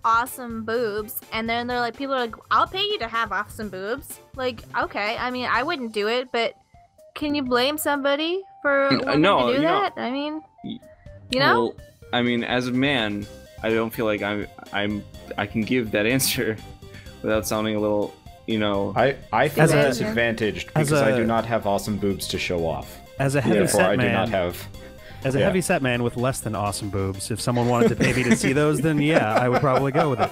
awesome boobs, and then they're like, people are like, I'll pay you to have awesome boobs. Like, okay, I mean, I wouldn't do it, but can you blame somebody for wanting to do that? I mean, you know? Well, I mean, as a man, I don't feel like I can give that answer without sounding a little, you know. I feel disadvantaged because I do not have awesome boobs to show off. As a heavy set man, I do not have. As a heavy set man with less than awesome boobs, if someone wanted to pay me to see those, then yeah, I would probably go with it.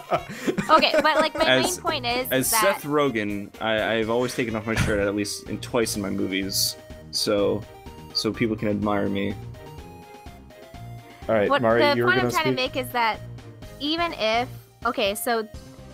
Okay, but like my main point is as that Seth Rogen, I've always taken off my shirt at least twice in my movies, so people can admire me. All right, Mari, the you were point going I'm to trying speak? to make is that even if so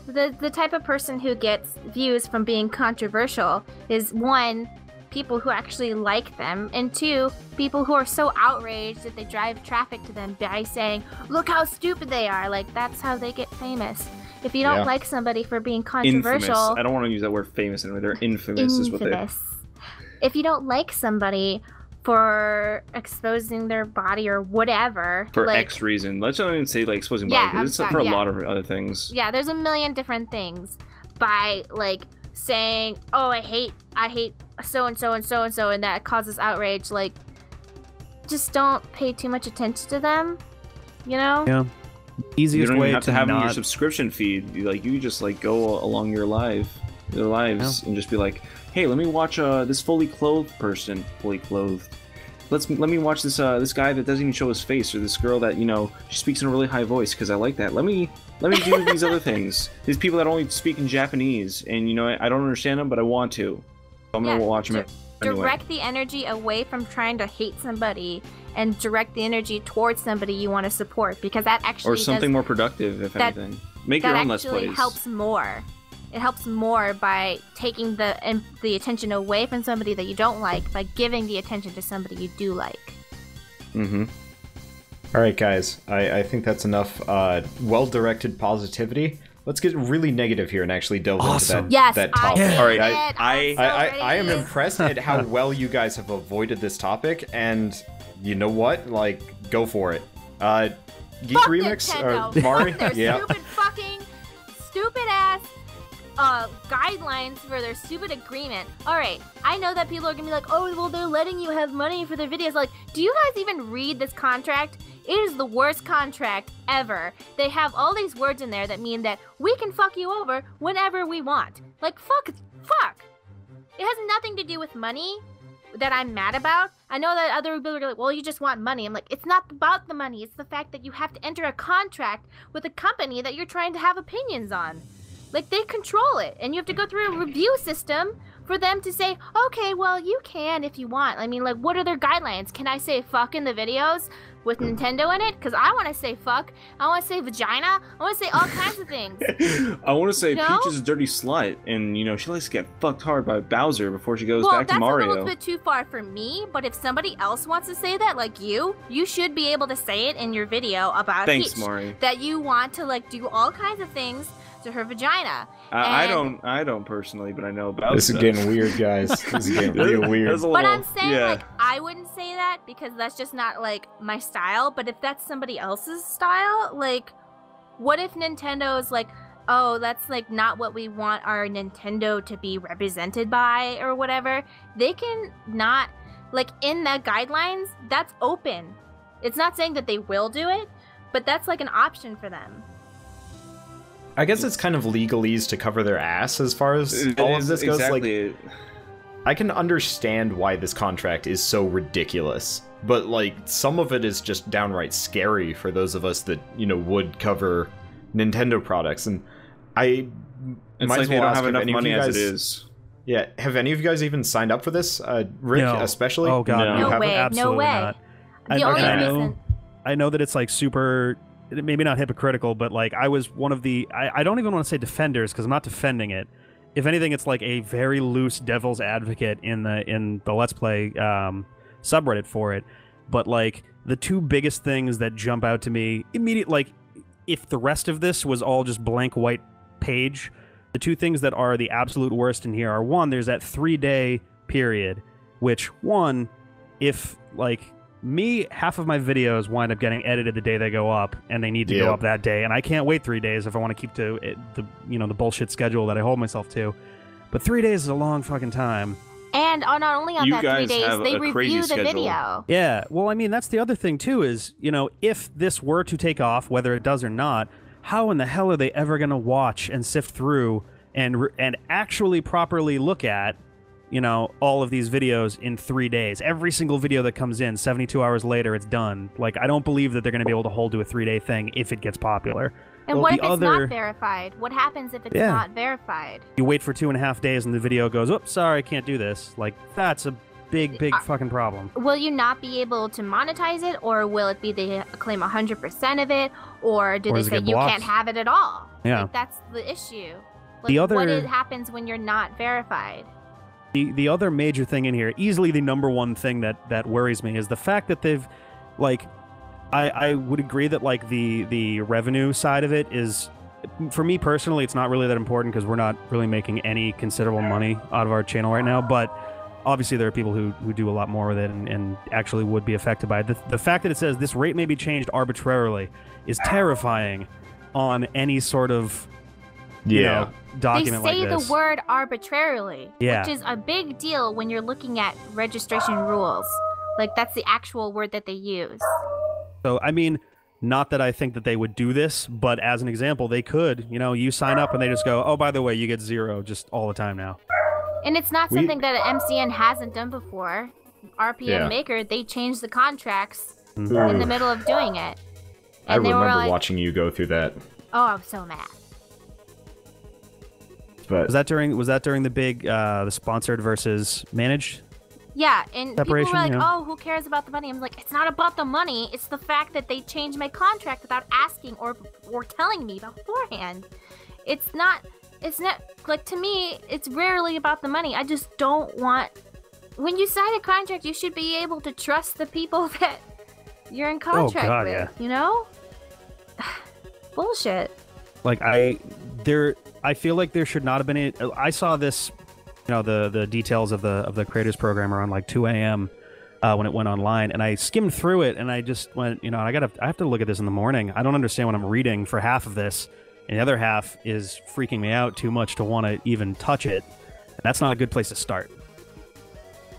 the type of person who gets views from being controversial is one, people who actually like them, and two, people who are so outraged that they drive traffic to them by saying, look how stupid they are. Like, that's how they get famous. If you don't like somebody for being controversial... Infamous. I don't want to use that word famous anymore. They're infamous is what they... If you don't like somebody for exposing their body or whatever... For like, X reason. Let's not even say, like, exposing body, because it's for a lot of other things. Yeah, there's a million different things. By, like, saying, oh, I hate so-and-so and so-and-so, and that causes outrage, like, just don't pay too much attention to them, you know? Yeah. Easiest you don't way even have to have not... in your subscription feed. You just, like, go along your lives and just be like, hey, let me watch this fully clothed person. Fully clothed. Let me watch this this guy that doesn't even show his face, or this girl that, you know, she speaks in a really high voice because I like that. Let me do these other things. These people that only speak in Japanese, and you know, I don't understand them, but I want to. I'm gonna watch them anyway. Direct the energy away from trying to hate somebody, and direct the energy towards somebody you want to support, because that actually or something more productive, if anything. Make your own Let's Plays. That actually helps more. It helps more by taking the attention away from somebody that you don't like, by giving the attention to somebody you do like. Mm-hmm. All right, guys. I think that's enough well-directed positivity. Let's get really negative here and actually delve into that topic. All right, I am impressed at how well you guys have avoided this topic, and you know what? Like, go for it. GeekRemix, Mari, stupid ass guidelines for their stupid agreement. Alright, I know that people are gonna be like, oh, well, they're letting you have money for their videos. Like, do you guys even read this contract? It is the worst contract ever. They have all these words in there that mean that we can fuck you over whenever we want. Like, fuck. It has nothing to do with money that I'm mad about. I know that other people are like, well, you just want money. I'm like, it's not about the money. It's the fact that you have to enter a contract with a company that you're trying to have opinions on. Like, they control it, and you have to go through a review system for them to say, okay, well, you can if you want. I mean, like, what are their guidelines? Can I say fuck in the videos with Nintendo in it? Because I want to say fuck. I want to say vagina. I want to say all kinds of things. I want to say Peach is a dirty slut, and, you know, she likes to get fucked hard by Bowser before she goes back to Mario. Well, that's a little bit too far for me, but if somebody else wants to say that, like you should be able to say it in your video about Peach. Mari. That you want to, like, do all kinds of things to her vagina. I don't personally, but I know about this. Is getting weird, guys. This is getting real weird. But I'm saying, like, I wouldn't say that because that's just not, like, my style. But if that's somebody else's style, like, what if Nintendo's like, oh, that's like not what we want our Nintendo to be represented by or whatever? They can not, like, in the guidelines, that's open. It's not saying that they will do it, but that's like an option for them. I guess it's kind of legalese to cover their ass as far as all of this goes. Exactly. Like, I can understand why this contract is so ridiculous, but like some of it is just downright scary for those of us that, you know, would cover Nintendo products. And it's might like as they well don't ask have if enough any of money you guys, as it is. Yeah, have any of you guys even signed up for this? Rick, No. especially? Oh god, No. you No haven't? way, no Absolutely way. not. The only reason. I know that it's like super, maybe not hypocritical, but like I was one of the, I don't even want to say defenders because I'm not defending it. If anything, it's like a very loose devil's advocate in the Let's Play subreddit for it. But like the two biggest things that jump out to me immediately, like if the rest of this was all just blank white page, the two things that are the absolute worst in here are, one, there's that 3-day period, which, one, if like half of my videos wind up getting edited the day they go up, and they need to go up that day, and I can't wait 3 days if I want to keep to the bullshit schedule that I hold myself to. But 3 days is a long fucking time. And not only on You that 3 guys days, have they a crazy review the schedule. video. Yeah, well, I mean, that's the other thing too is, you know, if this were to take off, whether it does or not, how in the hell are they ever going to watch and sift through and actually properly look at, you know, all of these videos in 3 days? Every single video that comes in, 72 hours later, it's done. Like, I don't believe that they're going to be able to hold to a 3-day thing if it gets popular. And what if it's not verified? What happens if it's not verified? You wait for 2.5 days and the video goes, oops, sorry, I can't do this. Like, that's a big fucking problem. Will you not be able to monetize it, or will it be they claim 100% of it, or do they say you can't have it at all? Yeah. Like, that's the issue. Like, what happens when you're not verified? The other major thing in here, easily the number one thing that worries me, is the fact that they've, like, I would agree that, like, the revenue side of it is, for me personally, it's not really that important because we're not really making any considerable money out of our channel right now, but obviously there are people who do a lot more with it and actually would be affected by it. The fact that it says this rate may be changed arbitrarily is terrifying on any sort of document like this. They say the word arbitrarily, which is a big deal when you're looking at registration rules. Like, that's the actual word that they use. So, I mean, not that I think that they would do this, but as an example, they could. You know, you sign up and they just go, oh, by the way, you get 0 just all the time now. And it's not something that MCN hasn't done before. RPM Maker, they changed the contracts in the middle of doing it. And I remember watching you go through that. Oh, I'm so mad. But was that during the big the sponsored versus managed? Yeah, and people were like, yeah. oh, who cares about the money? I'm like, it's not about the money. It's the fact that they changed my contract without asking or telling me beforehand. It's not, like, to me, it's rarely about the money. I just don't want, when you sign a contract, you should be able to trust the people that you're in contract with, you know? Bullshit. Like, I feel like there should not have been I saw this, you know, the details of the creators program around like 2 a.m. When it went online, and I skimmed through it, and I just went, you know, I have to look at this in the morning. I don't understand what I'm reading for half of this, and the other half is freaking me out too much to want to even touch it. And that's not a good place to start.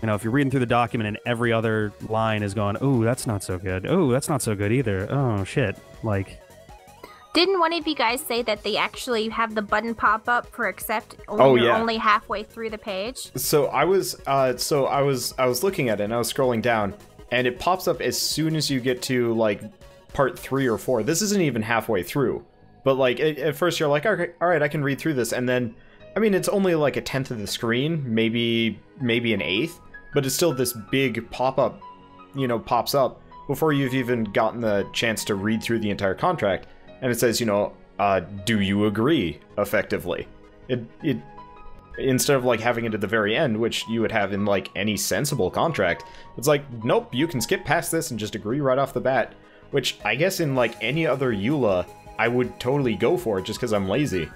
You know, if you're reading through the document and every other line is going, oh, that's not so good. Oh, that's not so good either. Oh, shit. Like, didn't one of you guys say that they actually have the button pop up for accept when you're only halfway through the page? So I was looking at it and I was scrolling down, and it pops up as soon as you get to like part 3 or 4. This isn't even halfway through, but like at first you're like, all right, I can read through this, and then I mean it's only like 1/10 of the screen, maybe 1/8, but it's still this big pop up, you know, pops up before you've even gotten the chance to read through the entire contract. And it says, you know, do you agree, effectively? It instead of like having it at the very end, which you would have in like any sensible contract, it's like, nope, you can skip past this and just agree right off the bat. Which I guess in like any other EULA, I would totally go for it just because I'm lazy.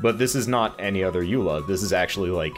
But this is not any other EULA. This is actually like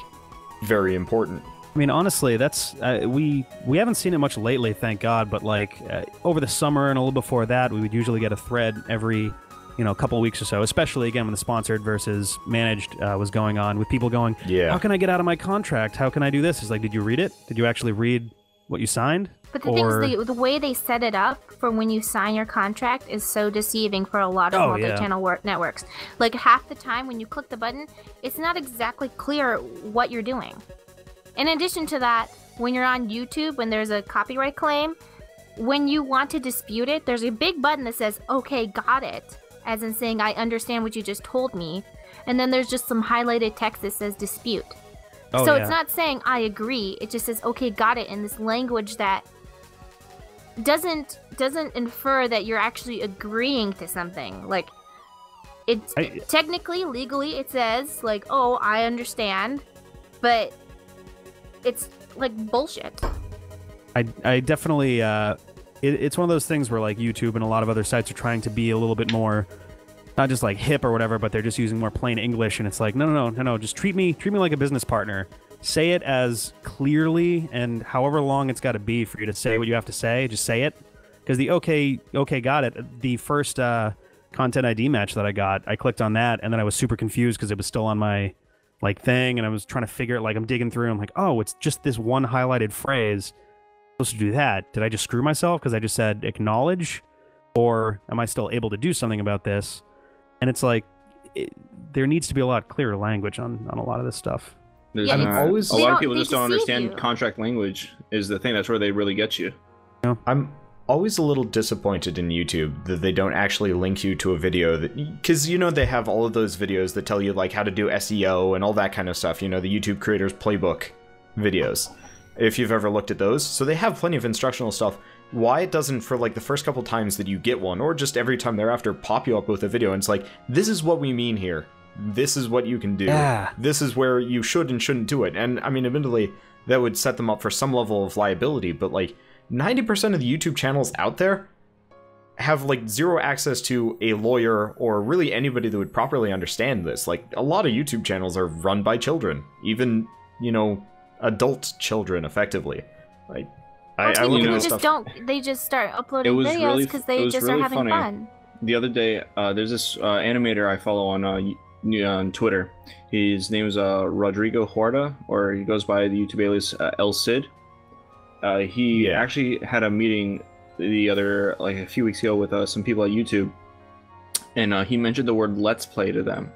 very important. I mean, honestly, that's we haven't seen it much lately, thank God. But like over the summer and a little before that, we would usually get a thread every a couple of weeks or so, especially again when the sponsored versus managed was going on, with people going, Yeah. how can I get out of my contract? How can I do this? It's like, did you read it? Did you actually read what you signed? But the thing is, the way they set it up for when you sign your contract is so deceiving for a lot of multi-channel networks. Like, half the time when you click the button, it's not exactly clear what you're doing. In addition to that, when you're on YouTube, when there's a copyright claim, when you want to dispute it, there's a big button that says, okay, got it, as in saying, I understand what you just told me. And then there's just some highlighted text that says dispute. So it's not saying I agree, it just says, okay, got it, in this language that doesn't infer that you're actually agreeing to something. Like, technically, legally, it says, like, oh, I understand, but it's like bullshit. I definitely it's one of those things where like YouTube and a lot of other sites are trying to be a little bit more, not just like hip or whatever, but they're just using more plain English, and it's like no, just treat me like a business partner. Say it as clearly and however long it's got to be for you to say what you have to say. Just say it, because the okay got it. The first content ID match that I got, I clicked on that, and then I was super confused because it was still on my like thing, and I was trying to figure it. Like, I'm digging through, I'm like, oh, it's just this one highlighted phrase. I'm supposed to do that? Did I just screw myself because I just said acknowledge, or am I still able to do something about this? And it's like there needs to be a lot clearer language on a lot of this stuff. There's a lot of people just don't understand contract language is the thing. That's where they really get you. I'm always a little disappointed in YouTube that they don't actually link you to a video that, because they have all of those videos that tell you like how to do SEO and all that kind of stuff, the YouTube creators playbook videos, if you've ever looked at those. So they have plenty of instructional stuff. Why it doesn't, for like the first couple times that you get one, or just every time thereafter, pop you up with a video and it's like, this is what we mean here. This is what you can do. Yeah. This is where you should and shouldn't do it. And I mean, admittedly, that would set them up for some level of liability, but like 90% of the YouTube channels out there have like zero access to a lawyer or really anybody that would properly understand this. Like, a lot of YouTube channels are run by children, even, adult children, effectively. Like, I look at this stuff. They just start uploading videos because they just are having fun. The other day, there's this animator I follow on Twitter. His name is Rodrigo Horta, or he goes by the YouTube alias El Cid. He actually had a meeting a few weeks ago with some people at YouTube, and he mentioned the word "Let's Play" to them,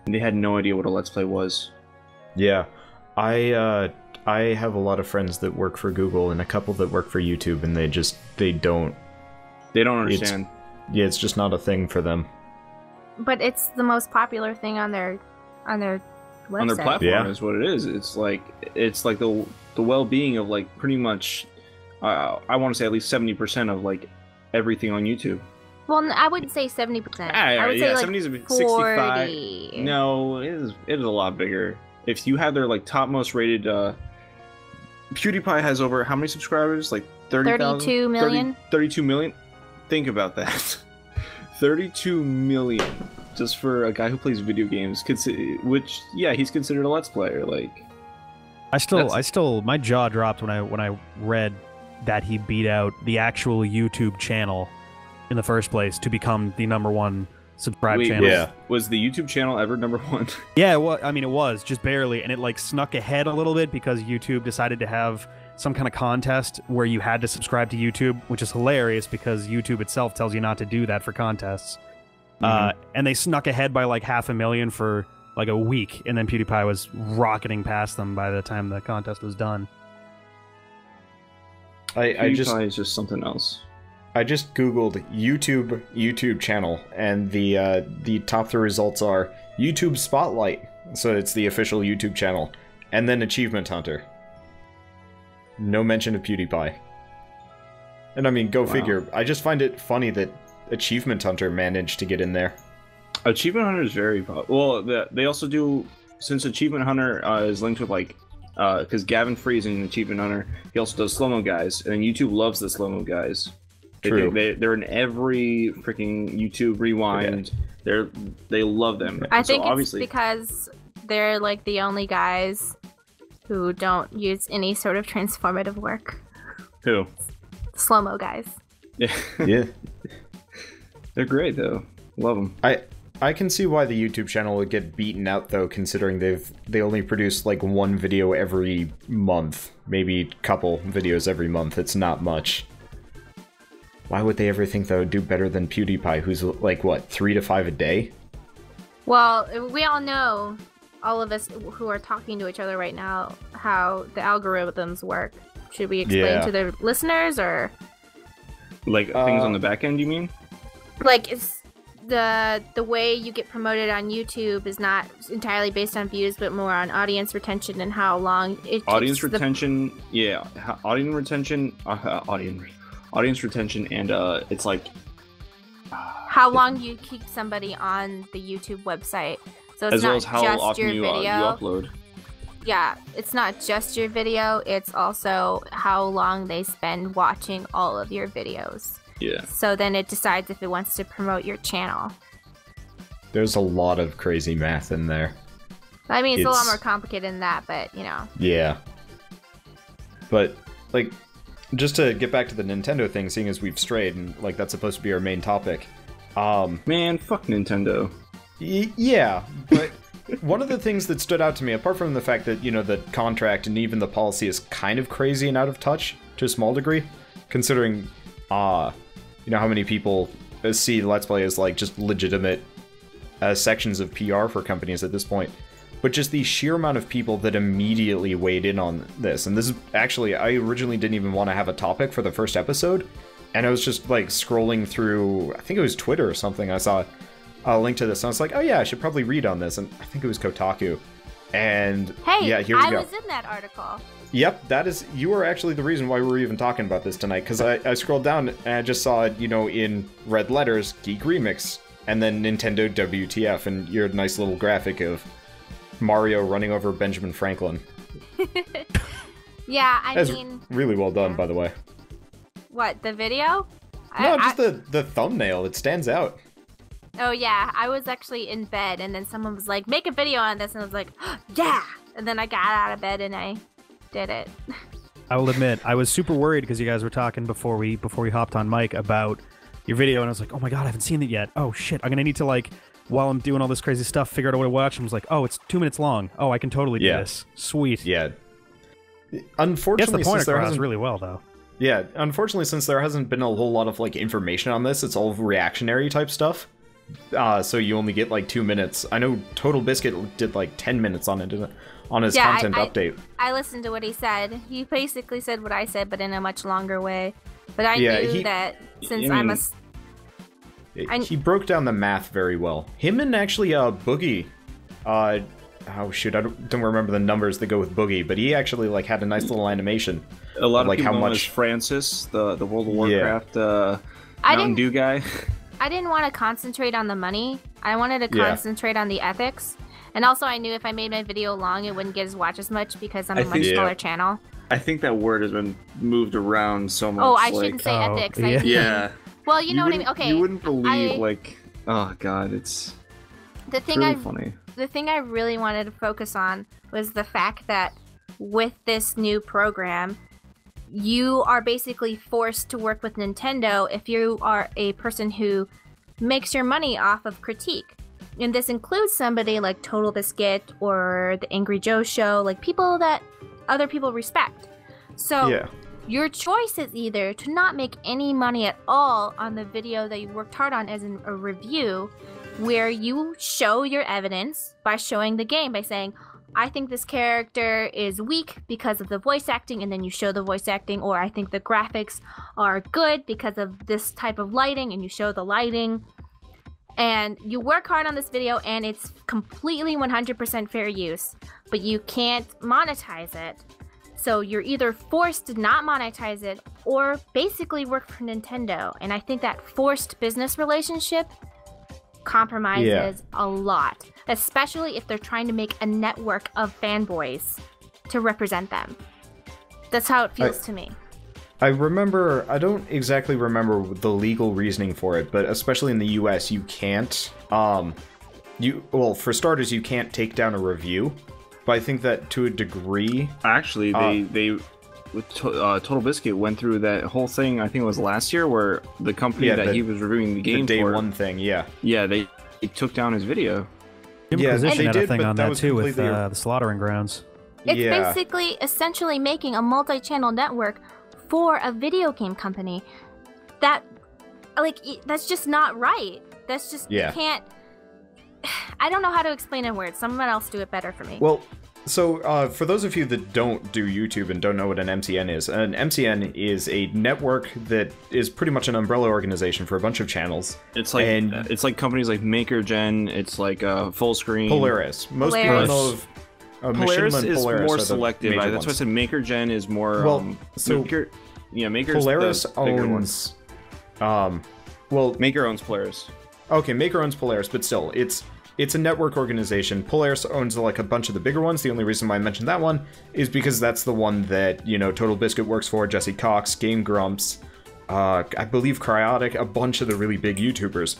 and they had no idea what a Let's Play was. Yeah, I have a lot of friends that work for Google and a couple that work for YouTube, and they don't understand. It's just not a thing for them. But it's the most popular thing on their website. On their platform is what it is. It's like the well-being of like pretty much I want to say at least 70% of like everything on YouTube. Well, I wouldn't say 70%. I would say like 65. No, it is a lot bigger. If you have their like topmost rated PewDiePie has over how many subscribers? Like 32 million. 32 million. Think about that. 32 million just for a guy who plays video games, which he's considered a Let's Player. Like, I still my jaw dropped when I read that he beat out the actual YouTube channel in the first place to become the #1 subscribe channel. Yeah, was the YouTube channel ever #1? Yeah, well, I mean, it was just barely, and it like snuck ahead a little bit because YouTube decided to have some kind of contest where you had to subscribe to YouTube, which is hilarious because YouTube itself tells you not to do that for contests. And they snuck ahead by like 500,000 for like a week, and then PewDiePie was rocketing past them by the time the contest was done. PewDiePie is just something else. I just googled YouTube channel, and the top 3 results are YouTube Spotlight, so it's the official YouTube channel, and then Achievement Hunter. No mention of PewDiePie. And I mean, go figure. I just find it funny that Achievement Hunter managed to get in there. Achievement Hunter is very well. They also do, since Achievement Hunter is linked with like, because Gavin Free is in Achievement Hunter. He also does slow-mo guys, and Youtube loves the slow-mo guys. True. They're in every freaking YouTube Rewind. Yeah. They love them. I think it's because they're like the only guys who don't use any sort of transformative work. Who? Slow-mo guys. Yeah. Yeah. They're great though. Love them. I can see why the YouTube channel would get beaten out, though, considering they only produce like one video every month, maybe a couple videos every month. It's not much. Why would they ever think that would do better than PewDiePie, who's like what, 3 to 5 a day? Well, we all know, all of us who are talking to each other right now, how the algorithms work. Should we explain to the listeners, or like things on the back end? You mean? Like, it's the way you get promoted on YouTube is not entirely based on views, but more on audience retention and how long it takes. Audience retention, audience retention, and it's like how long you keep somebody on the YouTube website. So it's as not well as how just often your you video. upload. Yeah, it's not just your video, it's also how long they spend watching all of your videos. Yeah. So then it decides if it wants to promote your channel. There's a lot of crazy math in there. I mean, it's a lot more complicated than that, but, you know. Yeah. But, like, just to get back to the Nintendo thing, seeing as we've strayed, and, like, that's supposed to be our main topic. Man, fuck Nintendo. Yeah, but one of the things that stood out to me, apart from the fact that, you know, the contract and even the policy is kind of crazy and out of touch, to a small degree, considering, you know, how many people see Let's Play as, like, just legitimate sections of PR for companies at this point. But just the sheer amount of people that immediately weighed in on this. And this is actually, I originally didn't even want to have a topic for the first episode. And I was just, like, scrolling through, I think it was Twitter or something. I saw a link to this, and I was like, oh yeah, I should probably read on this. And I think it was Kotaku. And hey, yeah, here we go. I was in that article. Yep, that is, you are actually the reason why we're even talking about this tonight, because I scrolled down and I just saw, you know, in red letters, GeekRemix, and then Nintendo WTF, and your nice little graphic of Mario running over Benjamin Franklin. Yeah, I That's mean... really well done, by the way. What, the video? No, just the thumbnail, it stands out. Oh yeah, I was actually in bed, and then someone was like, make a video on this, and I was like, oh, yeah! And then I got out of bed and I did it. I will admit, I was super worried because you guys were talking before we hopped on mic about your video, and I was like, oh my god, I haven't seen it yet. Oh shit, I'm gonna need to, like, while I'm doing all this crazy stuff, figure out what to watch. And I was like, oh, it's 2 minutes long. Oh, I can totally do this. Sweet. Yeah. Unfortunately, gets the point since there across hasn't really well, though. Yeah, unfortunately, since there hasn't been a whole lot of, like, information on this, it's all reactionary type stuff. So you only get, like, 2 minutes. I know Total Biscuit did, like, 10 minutes on it, on his content update. I listened to what he said. He basically said what I said, but in a much longer way. But I knew that since he broke down the math very well. Him and actually, Boogie, oh shoot, I don't remember the numbers that go with Boogie, but he actually, like, had a nice little animation. A lot of like people how know much as Francis, the World of Warcraft Mountain Dew guy. I didn't want to concentrate on the money. I wanted to concentrate on the ethics. And also, I knew if I made my video long, it wouldn't get as watched as much because I'm a much smaller channel. I think that word has been moved around so much. Oh, I shouldn't say ethics. Yeah. Well, you know what I mean. Okay. You wouldn't believe, like, oh god, it's really funny. The thing I really wanted to focus on was the fact that with this new program, you are basically forced to work with Nintendo if you are a person who makes your money off of critique. And this includes somebody like Total Biscuit or the Angry Joe Show, like people that other people respect. So your choice is either to not make any money at all on the video that you worked hard on as a review, where you show your evidence by showing the game, by saying, I think this character is weak because of the voice acting, and then you show the voice acting, or I think the graphics are good because of this type of lighting, and you show the lighting. And you work hard on this video, and it's completely 100% fair use, but you can't monetize it. So you're either forced to not monetize it, or basically work for Nintendo. And I think that forced business relationship compromises a lot, especially if they're trying to make a network of fanboys to represent them. That's how it feels to me. I don't exactly remember the legal reasoning for it, but especially in the US, you can't, well, for starters, you can't take down a review, but I think that to a degree... Actually, Total Biscuit went through that whole thing. I think it was last year, where the company that he was reviewing the game the day for, one thing, yeah, they took down his video. Yeah, they had a did, thing but on that that was too with completely- the slaughtering grounds. It's yeah. basically essentially making a multi-channel network for a video game company. That's just not right. That's just, you can't... I don't know how to explain in words. Someone else do it better for me. Well, so for those of you that don't do YouTube and don't know what an MCN is a network that is pretty much an umbrella organization for a bunch of channels. It's like companies like MakerGen. It's like Fullscreen. Polaris. Most people know of Polaris Machinima and is Polaris more selective. That's ones. why I said MakerGen is more. Maker's Polaris the bigger owns. Maker owns Polaris. Okay, Maker owns Polaris, but still, it's a network organization. Polaris owns like a bunch of the bigger ones. The only reason why I mentioned that one is because that's the one that, Total Biscuit works for, Jesse Cox, Game Grumps, I believe Cryotic, a bunch of the really big YouTubers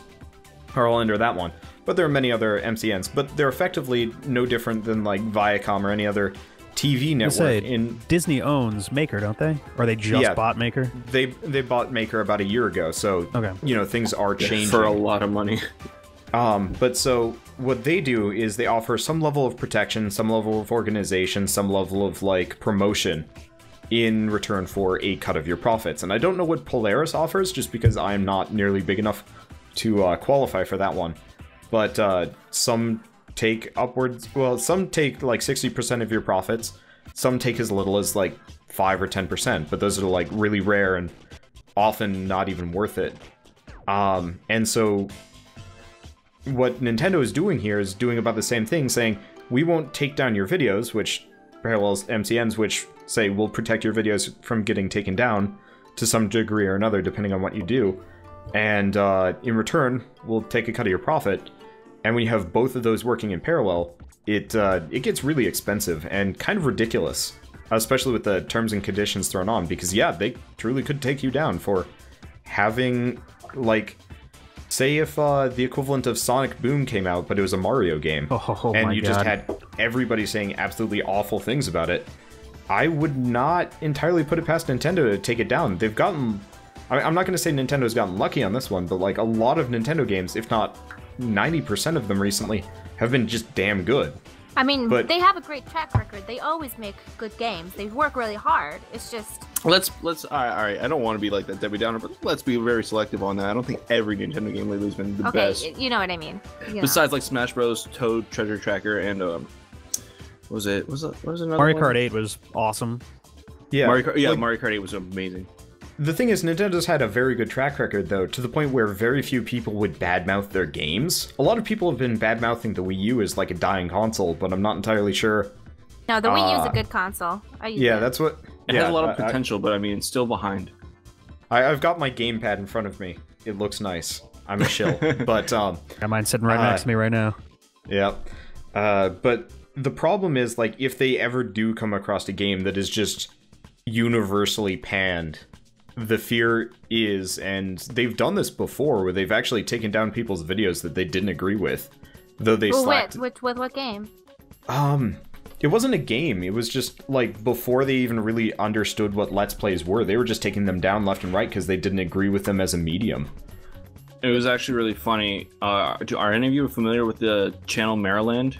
are all under that one. But there are many other MCNs, but they're effectively no different than like Viacom or any other TV network. Disney owns Maker, don't they? Or they just bought Maker? They bought Maker about a year ago, so things are changing for a lot of money. But so what they do is they offer some level of protection, some level of organization, some level of like promotion in return for a cut of your profits. And I don't know what Polaris offers, just because I'm not nearly big enough to qualify for that one. But some take some take like 60% of your profits. Some take as little as like 5 or 10%, but those are like really rare and often not even worth it. And so what Nintendo is doing here is doing about the same thing, saying, we won't take down your videos, which parallels MCNs, which say we'll protect your videos from getting taken down to some degree or another, depending on what you do. And in return, we'll take a cut of your profit. And when you have both of those working in parallel, it gets really expensive and kind of ridiculous, especially with the terms and conditions thrown on, because they truly could take you down for having, like, say if the equivalent of Sonic Boom came out, but it was a Mario game, and you just had everybody saying absolutely awful things about it, I would not entirely put it past Nintendo to take it down. They've gotten... I'm not going to say Nintendo's gotten lucky on this one, but like a lot of Nintendo games, if not 90% of them recently, have been just damn good. I mean, they have a great track record. They always make good games. They work really hard. It's just... Let's all right. I don't want to be like that Debbie Downer, but let's be very selective on that. I don't think every Nintendo game lately has been the best. Okay, you know what I mean. Besides like Smash Bros, Toad Treasure Tracker, and what was another Mario one? Kart 8 was awesome. Yeah, Mario Kart 8 was amazing. The thing is, Nintendo's had a very good track record, though, to the point where very few people would badmouth their games. A lot of people have been badmouthing the Wii U as like a dying console, but I'm not entirely sure. No, the Wii U is a good console. That's what... It has a lot of potential, but I mean, it's still behind. I've got my gamepad in front of me. It looks nice. I'm a shill, but... Got mine sitting right next to me right now. Yeah. But the problem is, like, if they ever do come across a game that is just universally panned, the fear is, and they've done this before, where they've actually taken down people's videos that they didn't agree with, though they slacked... With what game? It wasn't a game, it was just, like, before they even really understood what Let's Plays were, they were just taking them down left and right because they didn't agree with them as a medium. It was actually really funny. Are any of you familiar with the channel Maryland?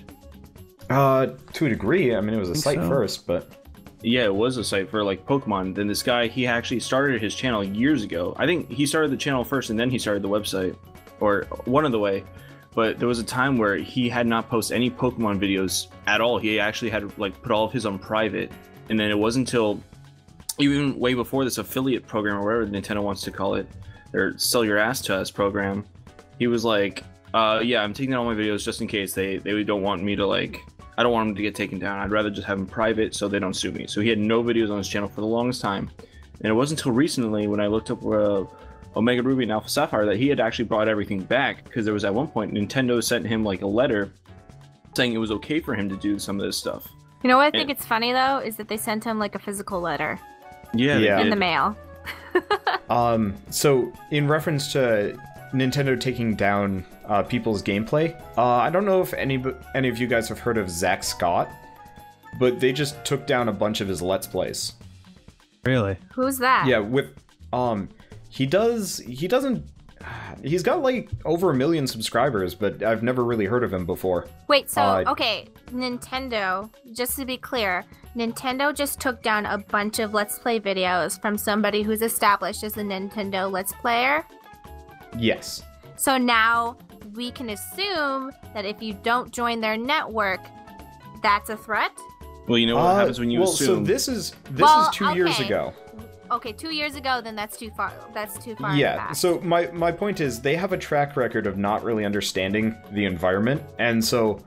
To a degree, I mean, it was a site first, but... Yeah, it was a site for, like, Pokemon. Then this guy, he actually started his channel years ago. I think he started the channel first, and then he started the website. Or one of the way. But there was a time where he had not posted any Pokemon videos at all. He actually had, like, put all of his on private. And then it wasn't until, even way before this affiliate program, or whatever Nintendo wants to call it, their Sell Your Ass to Us program, he was like, yeah, I'm taking down all my videos just in case they don't want me to, like... I don't want them to get taken down. I'd rather just have them private so they don't sue me. So he had no videos on his channel for the longest time. And it wasn't until recently when I looked up Omega Ruby and Alpha Sapphire that he had actually brought everything back, because there was at one point Nintendo sent him like a letter saying it was okay for him to do some of this stuff. You know what I think it's funny though, is that they sent him like a physical letter. Yeah. In the mail. So in reference to Nintendo taking down people's gameplay, I don't know if any of you guys have heard of Zach Scott, but they just took down a bunch of his Let's Plays. Really? Who's that? Yeah, with he's got like over 1 million subscribers, but I've never really heard of him before. Wait, so okay, Nintendo, just to be clear, Nintendo just took down a bunch of Let's Play videos from somebody who's established as a Nintendo Let's Player. Yes. So now we can assume that if you don't join their network, that's a threat? Well, you know what happens when you assume. So this is 2 years ago. Okay, 2 years ago, then that's too far. That's too far. Yeah. So my point is, they have a track record of not really understanding the environment, and so,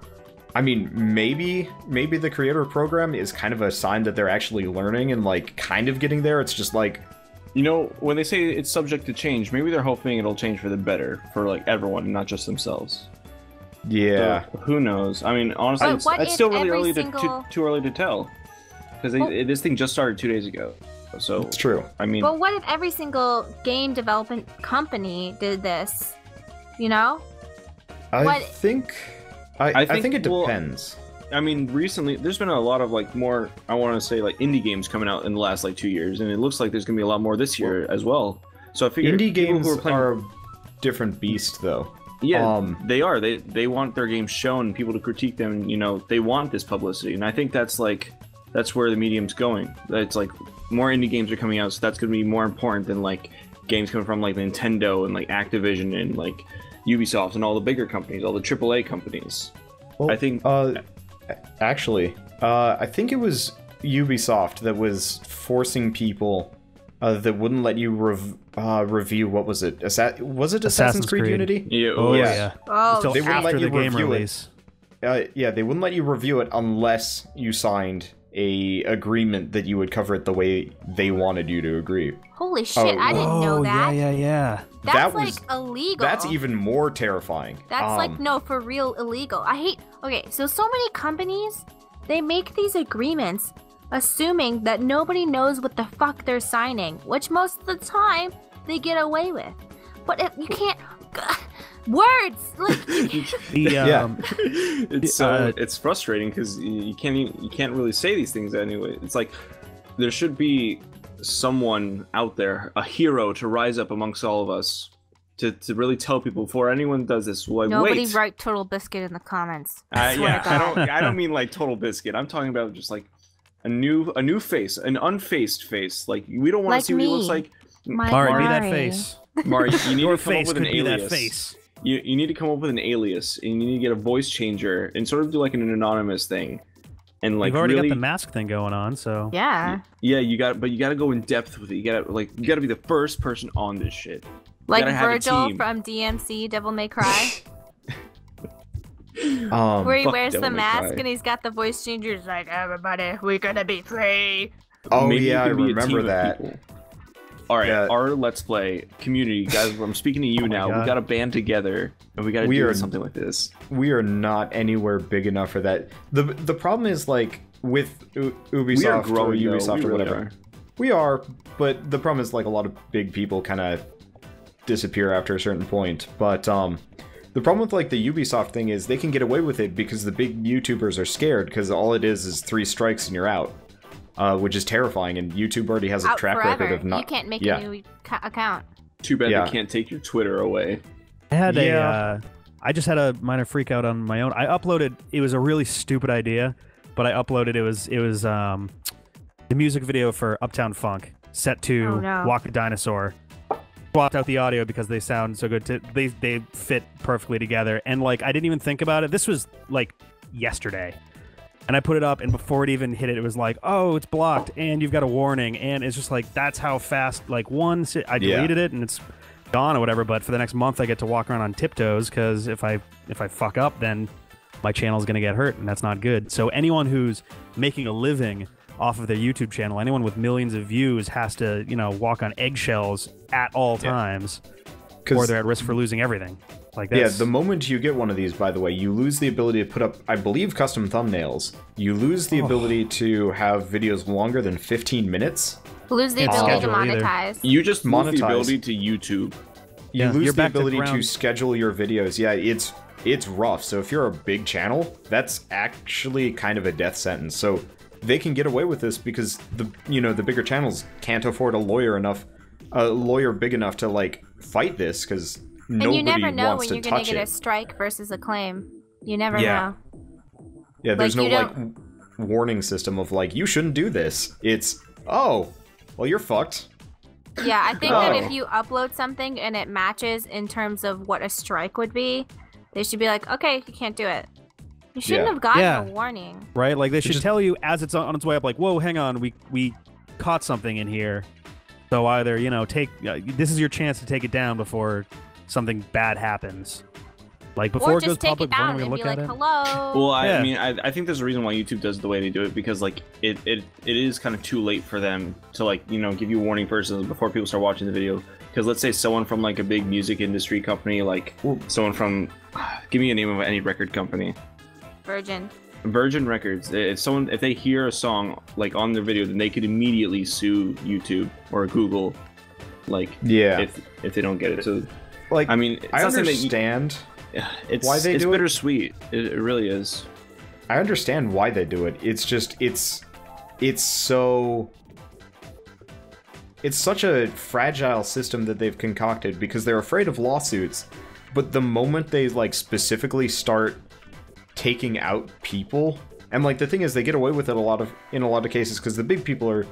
I mean, maybe the creator program is kind of a sign that they're actually learning and like kind of getting there. It's just like, you know, when they say it's subject to change, maybe they're hoping it'll change for the better for like everyone, not just themselves. yeah. So, who knows? I mean, honestly, it's still really too early to tell, because this thing just started 2 days ago. So It's true. I mean, But what if every single game development company did this? You know? I think it depends. I mean, recently there's been a lot of like more, I want to say like indie games coming out in the last like 2 years, and it looks like there's gonna be a lot more this year as well. So I figure Indie games who are a different beast, though. Yeah, they are. They want their games shown, people to critique them. You know, they want this publicity, and I think that's where the medium's going. It's like more indie games are coming out, so that's going to be more important than like games coming from like Nintendo and like Activision and like Ubisoft and all the bigger companies, all the AAA companies. Well, I think actually, I think it was Ubisoft that was forcing people that wouldn't let you review, what was it? Was it Assassin's Creed Unity? Yeah. Oh yeah. Oh, Until They wouldn't let after you the game review release. Yeah, they wouldn't let you review it unless you signed a agreement that you would cover it the way they wanted you to agree. Holy shit, I didn't know that. Yeah. That's That like was- illegal. That's even more terrifying. That's like, no, for real illegal. I hate. Okay, so many companies, they make these agreements assuming that nobody knows what the fuck they're signing, which most of the time they get away with. But if you can't. Words! Like, It's frustrating because you can't really say these things anyway. It's like there should be someone out there, a hero, to rise up amongst all of us to really tell people before anyone does this. Like, nobody wait. write Total Biscuit in the comments. I don't mean like Total Biscuit. I'm talking about just like a new face, an unfaced face. Like, we don't want to see what he looks like. Mari, be that face. Mari, you need Your to come up face with could an be alias. that face. You need to come up with an alias, and you need to get a voice changer, and sort of do like an anonymous thing, and like You've already really, got the mask thing going on, so Yeah. yeah, you got to go in depth with it. You gotta be the first person on this shit. Like gotta have a Virgil team. from DMC, Devil May Cry. Um, Where he fuck wears Devil the May mask Cry. and he's got the voice changer. He's like, everybody, we're gonna be free. oh Maybe yeah, I you could be a team remember of that. people. All right, Yeah. our Let's Play community, guys. I'm speaking to you now. God. We got to band together, and we got to We do are- something like this. We are not anywhere big enough for that. The problem is, like, with Ubisoft We are growing, or though. Ubisoft We or really whatever. are. We are, but the problem is, like, a lot of big people kind of disappear after a certain point. But the problem with, like, the Ubisoft thing is they can get away with it because the big YouTubers are scared, because all it is 3 strikes and you're out, which is terrifying. And YouTube already has a Out track forever. record of not. You can't make yeah. a new account. Too bad Yeah. they can't take your Twitter away. I had Yeah. I just had a minor freak out on my own. I uploaded. It was a really stupid idea, but I uploaded. It was the music video for Uptown Funk, set to Oh, no. Walk the Dinosaur. Swapped out the audio because they sound so good. They fit perfectly together, and like I didn't even think about it. This was like yesterday, and I put it up, and before it even hit it, it was like, oh, it's blocked, and you've got a warning, and it's just like that's how fast. Like I deleted it, and it's gone or whatever. But for the next month, I get to walk around on tiptoes because if I fuck up, then my channel's gonna get hurt, and that's not good. So anyone who's making a living off of their YouTube channel, anyone with millions of views has to, walk on eggshells at all times, or they're at risk for losing everything. Like that's, Yeah, the moment you get one of these, by the way, you lose the ability to put up, I believe, custom thumbnails. You lose the ability to have videos longer than 15 minutes. Lose the Can't ability to schedule either. monetize. You just lose the Monetize. ability to YouTube. You Yeah, lose you're the back to ability to ground. schedule your videos. Yeah, it's rough. So if you're a big channel, that's actually kind of a death sentence. So they can get away with this because the bigger channels can't afford a lawyer big enough to like fight this because nobody and you never know wants when to you're going touch to get it. a strike versus a claim. You never Yeah. know. Yeah, there's Like, no you like warning system of like you shouldn't do this. It's well you're fucked. Yeah, I think that Oh. if you upload something and it matches in terms of what a strike would be, they should be like, okay, you can't do it. You shouldn't Yeah. have gotten Yeah. a warning. Right? Like they should just- tell you as it's on its way up, like, whoa, hang on, we caught something in here. So either, take this is your chance to take it down before something bad happens. Like before Or it goes just take public, it before down we and look be like, at it. hello. Well, Yeah. I mean, I think there's a reason why YouTube does it the way they do it, because like it is kind of too late for them to like give you a warning first before people start watching the video. Because let's say someone from like a big music industry company, like someone from, give me a name of any record company. Virgin Records. If they hear a song like on their video, then they could immediately sue YouTube or Google, like if they don't get it. So Like I mean, it's I not saying that understand it's why they it's do it. bittersweet. It really is. I understand why they do it. It's just it's such a fragile system that they've concocted because they're afraid of lawsuits. But the moment they like specifically start taking out people, and like the thing is they get away with it in a lot of cases because the big people are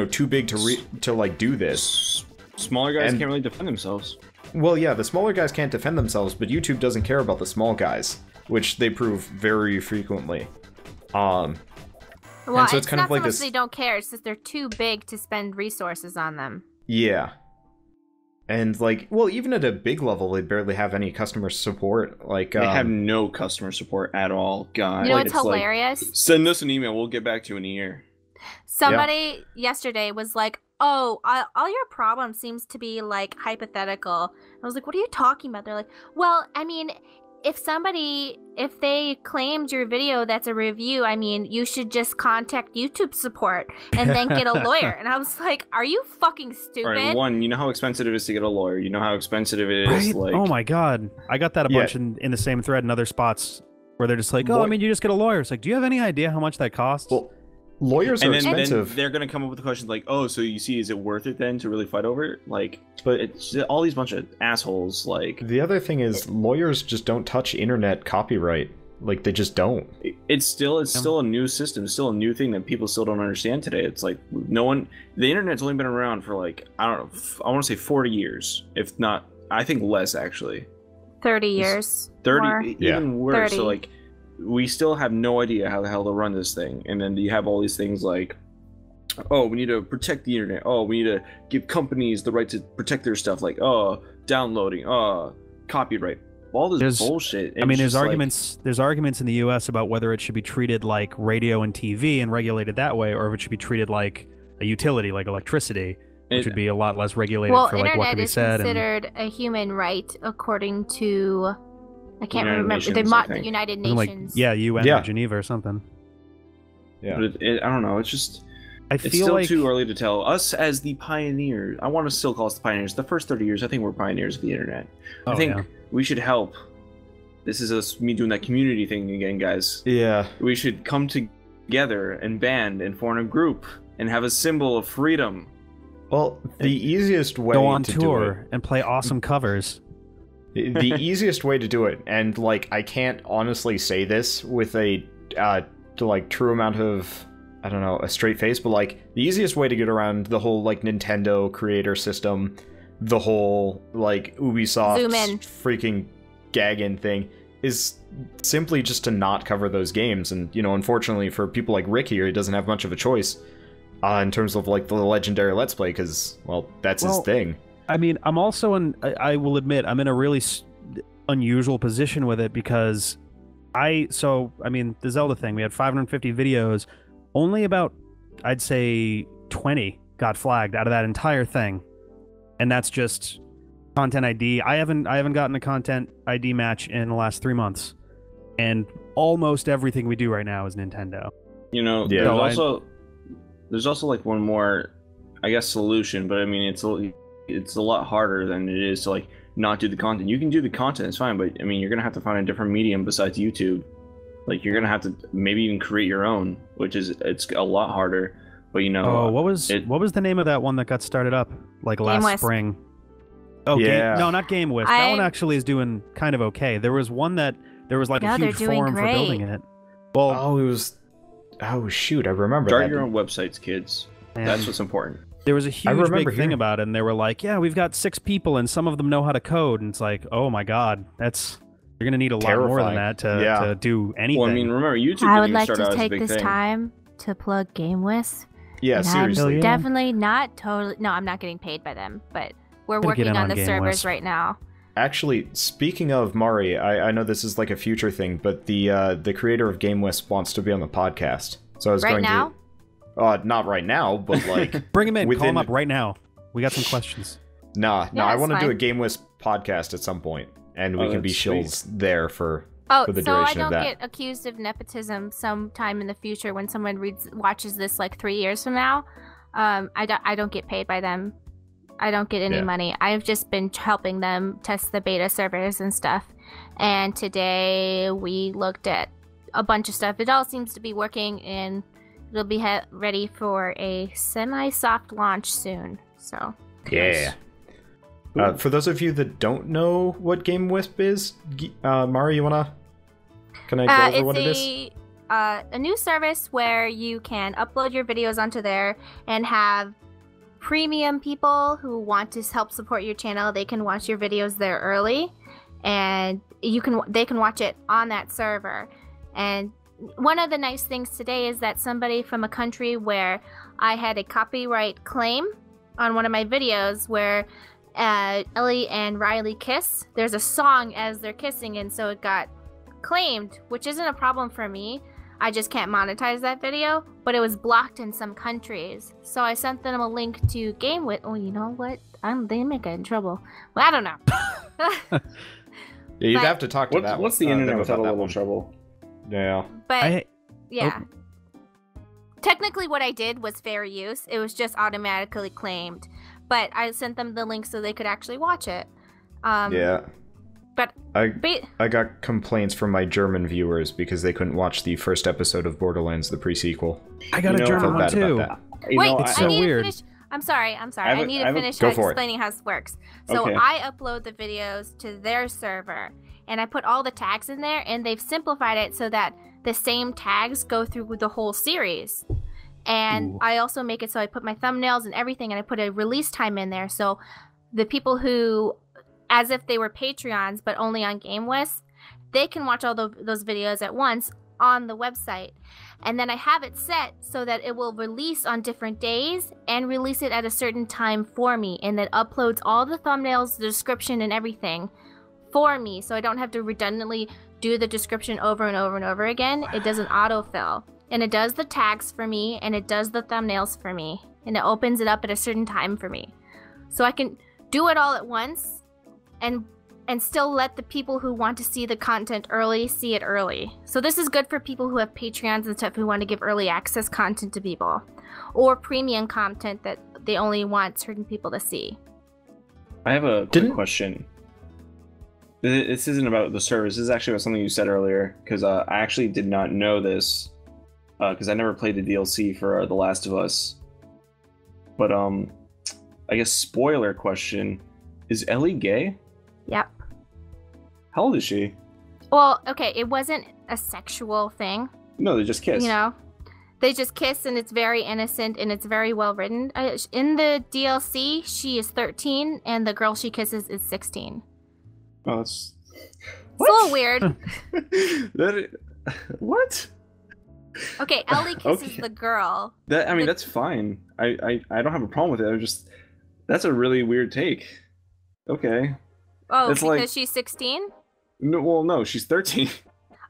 too big to like do this. Smaller guys And- can't really defend themselves. Well, yeah, the smaller guys can't defend themselves, but YouTube doesn't care about the small guys, which they prove very frequently. Well, and so it's kind not of like so much this. they don't care. It's just they're too big to spend resources on them. Yeah. And like, well, even at a big level, they barely have any customer support. Like, They have no customer support at all. God, You know like, what's it's like, hilarious? send us an email. We'll get back to you in a year. Somebody yesterday was like, oh, all your problem seems to be like hypothetical. I was like, what are you talking about? They're like, well, I mean, if they claimed your video that's a review, I mean, you should just contact YouTube support and then get a lawyer. And I was like, are you fucking stupid? All right, one, you know how expensive it is to get a lawyer. You know how expensive it is. Right? Like, Oh my god. I got that a bunch in the same thread in other spots where they're just like, oh, I mean, you just get a lawyer. It's like, do you have any idea how much that costs? well, lawyers are and then expensive. they're gonna come up with the questions like, oh, so you see, is it worth it then to really fight over it? Like, But it's all these bunch of assholes. Like, the other thing is, lawyers just don't touch internet copyright. Like, they just don't. it's still a new system, it's still a new thing that people still don't understand today. It's like the internet's only been around for like, I don't know, I want to say 40 years, if not, I think less actually. 30 years. 30, more. even worse. 30. So like, we still have no idea how the hell to run this thing, and then you have all these things like, oh, we need to protect the internet. Oh, we need to give companies the right to protect their stuff. Like, oh, downloading. Oh, copyright. All this bullshit. I mean, there's arguments in the U.S. about whether it should be treated like radio and TV and regulated that way, or if it should be treated like a utility, like electricity, which would be a lot less regulated Well, for like what internet can be is said. considered a human right according to, I can't United remember, Nations, I the think. United And like, Nations. yeah, UN Yeah. or Geneva or something. Yeah. But I don't know. It's just, It's it's still too early to tell. Us as the pioneers, I want to still call us the pioneers. The first 30 years, I think we're pioneers of the internet. I think we should help. This is me doing that community thing again, guys. Yeah. We should come together and band and form a group and have a symbol of freedom. Well, the easiest way go on to do tour and play awesome covers. the easiest way to do it, and like I can't honestly say this with a true amount of, I don't know, a straight face, but like the easiest way to get around the whole like Nintendo creator system, the whole like Ubisoft Zoom in. freaking gagging thing is simply just to not cover those games. And unfortunately for people like Rick here, he doesn't have much of a choice in terms of like the legendary Let's Play, because that's his thing. I mean, I'm also I will admit, I'm in a really unusual position with it because I mean, the Zelda thing, we had 550 videos, only about, I'd say 20 got flagged out of that entire thing. And that's just content ID. I haven't gotten a content ID match in the last 3 months. And almost everything we do right now is Nintendo. There's also like one more, I guess, solution, but I mean, it's a lot harder than it is to like not do the content. You can do the content, it's fine, but I mean, you're gonna have to find a different medium besides YouTube. Like you're gonna have to maybe even create your own, which is it's a lot harder. But you know, Oh, what was the name of that one that got started up like last spring? Oh, yeah. no, not Game Wisp. That one actually is doing kind of okay. There was one that there was like a huge forum for building it. Well, oh shoot, I remember start that. your own websites, kids. That's what's important. There was a huge big thing about it, and they were like, "Yeah, we've got 6 people, and some of them know how to code." And it's like, "Oh my god, you're gonna need a lot more than that to do anything." Well, I mean, remember YouTube? I would like to take this time to plug Game Wisp. Yeah, seriously. I'm definitely not totally. No, I'm not getting paid by them, but we're working on the servers right now. Actually, speaking of Mari, I know this is like a future thing, but the creator of Game Wisp wants to be on the podcast. So I was going now? to... not right now, but like... Bring him in, call him up right now. We got some questions. Nah, I want to do a Game Wisp podcast at some point, and we can be shills there for the duration of that. So I don't get accused of nepotism sometime in the future when someone watches this like 3 years from now. I don't get paid by them. I don't get any money. I've just been helping them test the beta servers and stuff. And today we looked at a bunch of stuff. It all seems to be working, and it'll be ready for a semi-soft launch soon. So yeah. For those of you that don't know what Game Wisp is, Mari, you wanna? Can I go over what it is? A new service where you can upload your videos onto there and have premium people who want to help support your channel. They can watch your videos there early, and they can watch it on that server. And one of the nice things today is that somebody from a country where I had a copyright claim on one of my videos where Ellie and Riley kiss. There's a song as they're kissing, and so it got claimed, which isn't a problem for me. I just can't monetize that video, but it was blocked in some countries. So I sent them a link to Game Wisp. Oh, you know what? They may get in trouble. Well, I don't know. You'd have to talk to that. What's the internet without a little trouble? Yeah. But technically what I did was fair use. It was just automatically claimed. But I sent them the link so they could actually watch it. Yeah. But I got complaints from my German viewers because they couldn't watch the first episode of Borderlands, the pre-sequel. I got a German one too. Wait, it's so weird. I'm sorry. I need to finish explaining how this works. So I upload the videos to their server, and I put all the tags in there, and they've simplified it so that the same tags go through the whole series. And I also make it so I put my thumbnails and everything, and I put a release time in there. So the people who, as if they were Patreons, but only on Game Wisp, they can watch all those videos at once on the website. And then I have it set so that it will release on different days and release it at a certain time for me. And it uploads all the thumbnails, the description, and everything for me. So I don't have to redundantly do the description over and over and over again. It does an autofill. And it does the tags for me, and it does the thumbnails for me. And it opens it up at a certain time for me. So I can do it all at once and still let the people who want to see the content early see it early. So this is good for people who have Patreons and stuff who want to give early access content to people, or premium content that they only want certain people to see. I have a quick question. This isn't about the service. This is actually about something you said earlier, because I actually did not know this, because I never played the DLC for The Last of Us. But I guess spoiler question: is Ellie gay? Yep. How old is she? Well, okay, it wasn't a sexual thing. No, they just kiss. You know, they just kiss, and it's very innocent, and it's very well written. In the DLC, she is 13, and the girl she kisses is 16. Oh, that's... It's a little weird. What? Okay, Ellie kisses the girl. That's fine. I don't have a problem with it. That's a really weird take. Okay. Oh, it's because she's 16? No, well, no, she's 13.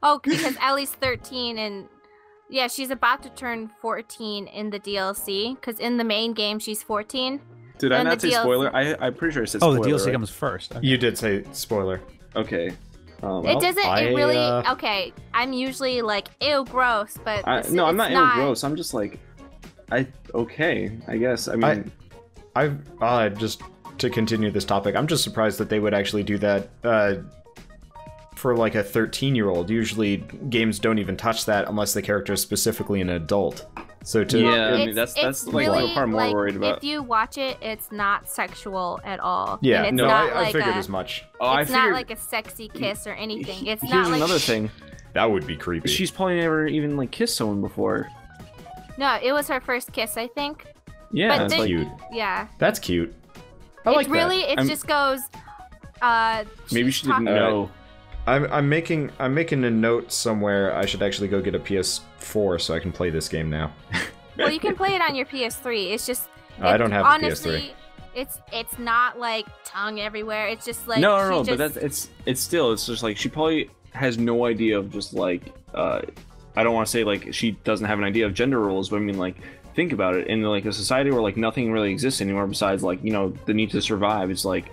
Oh, because Ellie's 13, and yeah, she's about to turn 14 in the DLC, because in the main game she's 14. Did I not say spoiler? I'm pretty sure I said spoiler. Oh, the DLC right? comes first. Okay. You did say spoiler. Okay. It doesn't. It really. Okay, I'm usually like, ew, gross, but no, I'm not ew, gross. I'm just like, okay, I guess. I mean, just to continue this topic, I'm just surprised that they would actually do that for like a 13-year-old. Usually games don't even touch that unless the character is specifically an adult. So to I mean, that's like really, the part I'm more worried about. If you watch it, it's not sexual at all. Yeah, and it's no, not I figured as much. It's not like a sexy kiss or anything. It's Here's not like another thing. That would be creepy. She's probably never even like kissed someone before. No, it was her first kiss, I think. Yeah, But That's cute. Yeah. That's cute. I like that. It just goes. Maybe she didn't know. I'm making a note somewhere. I should actually go get a PS4 so I can play this game now. Well, you can play it on your PS3. It's just. I don't have honestly, a PS3. It's not like tongue everywhere. It's just like No, but it's just like she probably has no idea of just like I don't want to say like she doesn't have an idea of gender roles, but I mean like think about it in like a society where like nothing really exists anymore besides like the need to survive. It's like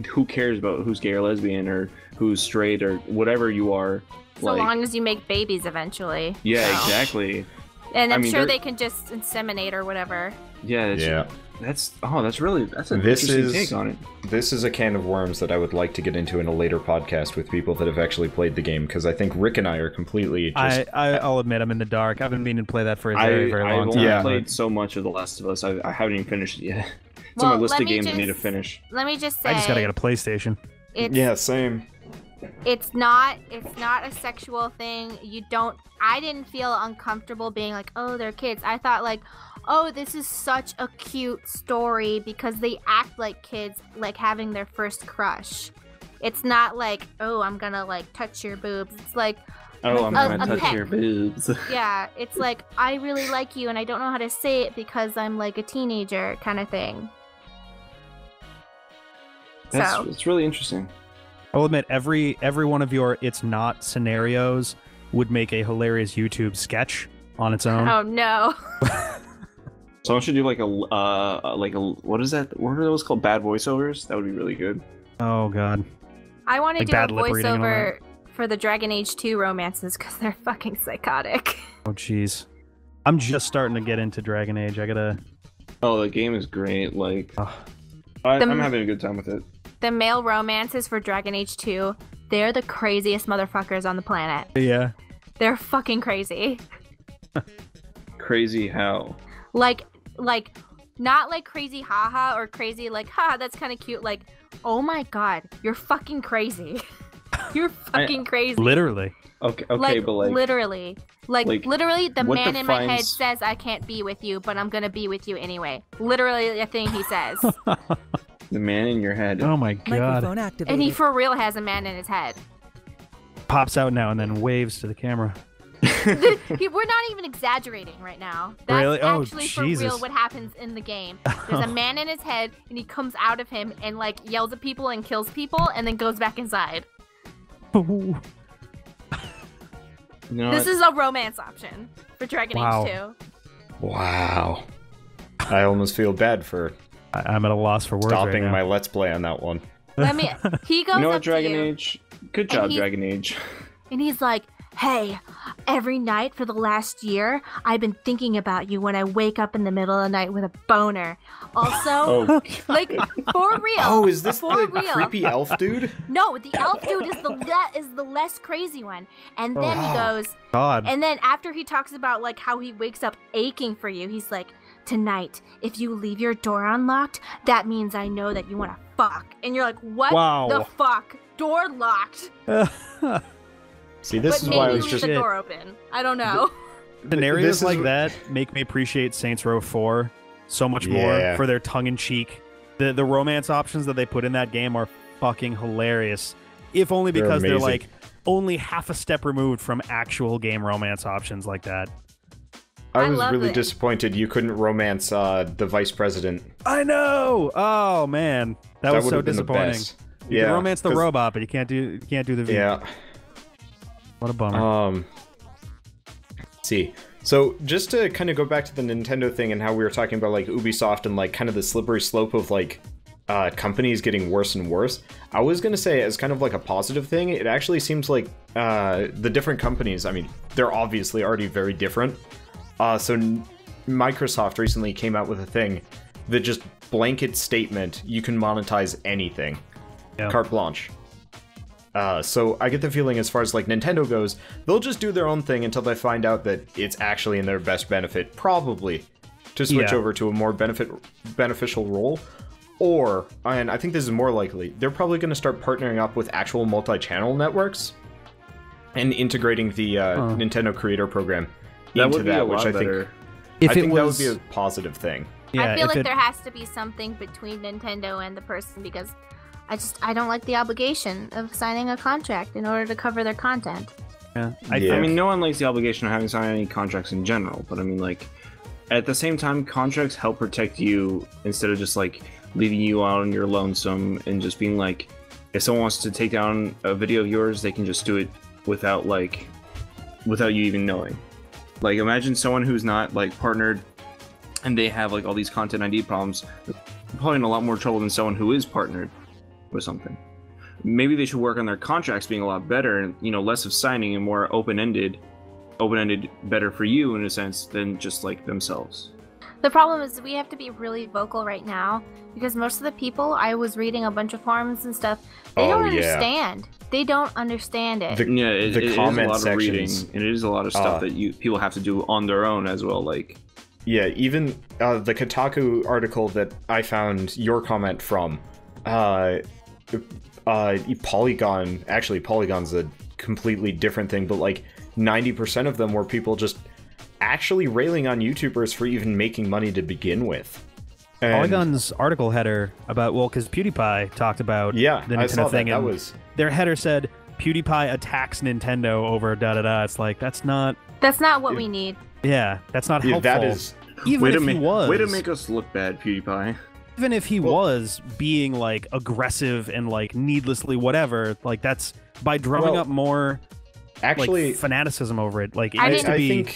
who cares about who's gay or lesbian or who's straight or whatever you are. So long as you make babies eventually. Yeah, so. Exactly. And I'm sure they can just inseminate or whatever. Yeah. That's an interesting take on it. This is a can of worms that I would like to get into in a later podcast with people that have actually played the game, because I think Rick and I are completely just... I'll admit I'm in the dark. I've been meaning to play that for a very, very long time. I've only played so much of The Last of Us. I haven't even finished it yet. It's on my list of games I need to finish. Let me just say... I just gotta get a PlayStation. Yeah, same. It's not a sexual thing. I didn't feel uncomfortable being like, oh, they're kids. I thought like, oh, this is such a cute story because they act like kids, like having their first crush. It's not like, oh, I'm gonna like touch your boobs. It's like, oh, I'm gonna touch your boobs. Yeah, it's like, I really like you and I don't know how to say it because I'm like a teenager kind of thing. It's really interesting. I'll admit, every one of your "it's not" scenarios would make a hilarious YouTube sketch on its own. Oh no! Someone should do like a what is that? What are those called? Bad voiceovers? That would be really good. Oh god! I want to like do a voiceover for the Dragon Age 2 romances because they're fucking psychotic. Oh jeez, I'm just starting to get into Dragon Age. I gotta. Oh, the game is great. Like, I'm having a good time with it. The male romances for Dragon Age 2, they're the craziest motherfuckers on the planet. Yeah. They're fucking crazy. Crazy how? Like, not like crazy haha or crazy like, ha, that's kind of cute. Like, oh my god, you're fucking crazy. You're fucking crazy. Literally. Okay, like, but like... Literally. Like literally, the man in my head says, I can't be with you, but I'm gonna be with you anyway. Literally a thing he says. The man in your head. Oh my god. And he for real has a man in his head. Pops out now and then waves to the camera. We're not even exaggerating right now. That's really? Oh, actually Jesus. for real what happens in the game. There's a man in his head, and he comes out of him and like yells at people and kills people, and then goes back inside. This is a romance option for Dragon Age 2. Wow. I almost feel bad for... I'm at a loss for words stopping right now. my Let's Play on that one. I mean, he goes you know up what, Dragon to you, Age? Good job, Dragon Age. And he's like, hey, every night for the last year, I've been thinking about you when I wake up in the middle of the night with a boner. Also, like, for real. Oh, is this the real. creepy elf dude? No, the elf dude is the less crazy one. And then he goes, God. And then after he talks about like how he wakes up aching for you, he's like, tonight, if you leave your door unlocked, that means I know that you want to fuck. And you're like, what the fuck? Door locked. See, this is why I was just... the door open. I don't know. Scenarios like that make me appreciate Saints Row 4 so much more for their tongue-in-cheek. The romance options that they put in that game are fucking hilarious. If only because they're like only half a step removed from actual game romance options like that. I was really disappointed you couldn't romance the vice president. I know. Oh man, that was so disappointing. You can romance the robot, but you can't do the V. Yeah. What a bummer. See, so just to kind of go back to the Nintendo thing and how we were talking about like Ubisoft and like kind of the slippery slope of like companies getting worse and worse. I was gonna say as kind of like a positive thing, it actually seems like the different companies. I mean, they're obviously already very different. So Microsoft recently came out with a thing that just blanket statement, you can monetize anything. Yeah. Carte blanche. So I get the feeling as far as like Nintendo goes, they'll just do their own thing until they find out that it's actually in their best benefit, probably, to switch over to a more beneficial role. Or, and I think this is more likely, they're probably going to start partnering up with actual multi-channel networks and integrating the Nintendo Creator Program into that, which I think, that would be a positive thing. Yeah, I feel like there has to be something between Nintendo and the person, because I don't like the obligation of signing a contract in order to cover their content. Yeah, I mean, no one likes the obligation of having signed any contracts in general, but I mean, like, at the same time, contracts help protect you instead of just, like, leaving you out on your lonesome and just being like, if someone wants to take down a video of yours, they can just do it without you even knowing. Like, imagine someone who's not, like, partnered and they have, like, all these content ID problems. They're probably in a lot more trouble than someone who is partnered with something. Maybe they should work on their contracts being a lot better, and, you know, less of signing and more open-ended, better for you in a sense than just like themselves. The problem is we have to be really vocal right now, because most of the people, I was reading a bunch of forums and stuff, they don't understand. They don't understand it. The comment is a lot of reading, and it is a lot of stuff that people have to do on their own as well. Like, yeah, even the Kotaku article that I found your comment from, Polygon. Actually, Polygon's a completely different thing, but like 90% of them were people just actually railing on YouTubers for even making money to begin with. And Polygon's article header about, well, because PewDiePie talked about the Nintendo thing, and their header said PewDiePie attacks Nintendo over da-da-da. It's like, that's not what we need. Yeah, that's not helpful. That is... Even if he was... Way to make us look bad, PewDiePie. Even if he was being, like, aggressive and, like, needlessly whatever, like, that's... By drumming up more, actually, like, fanaticism over it, like, it I needs to be...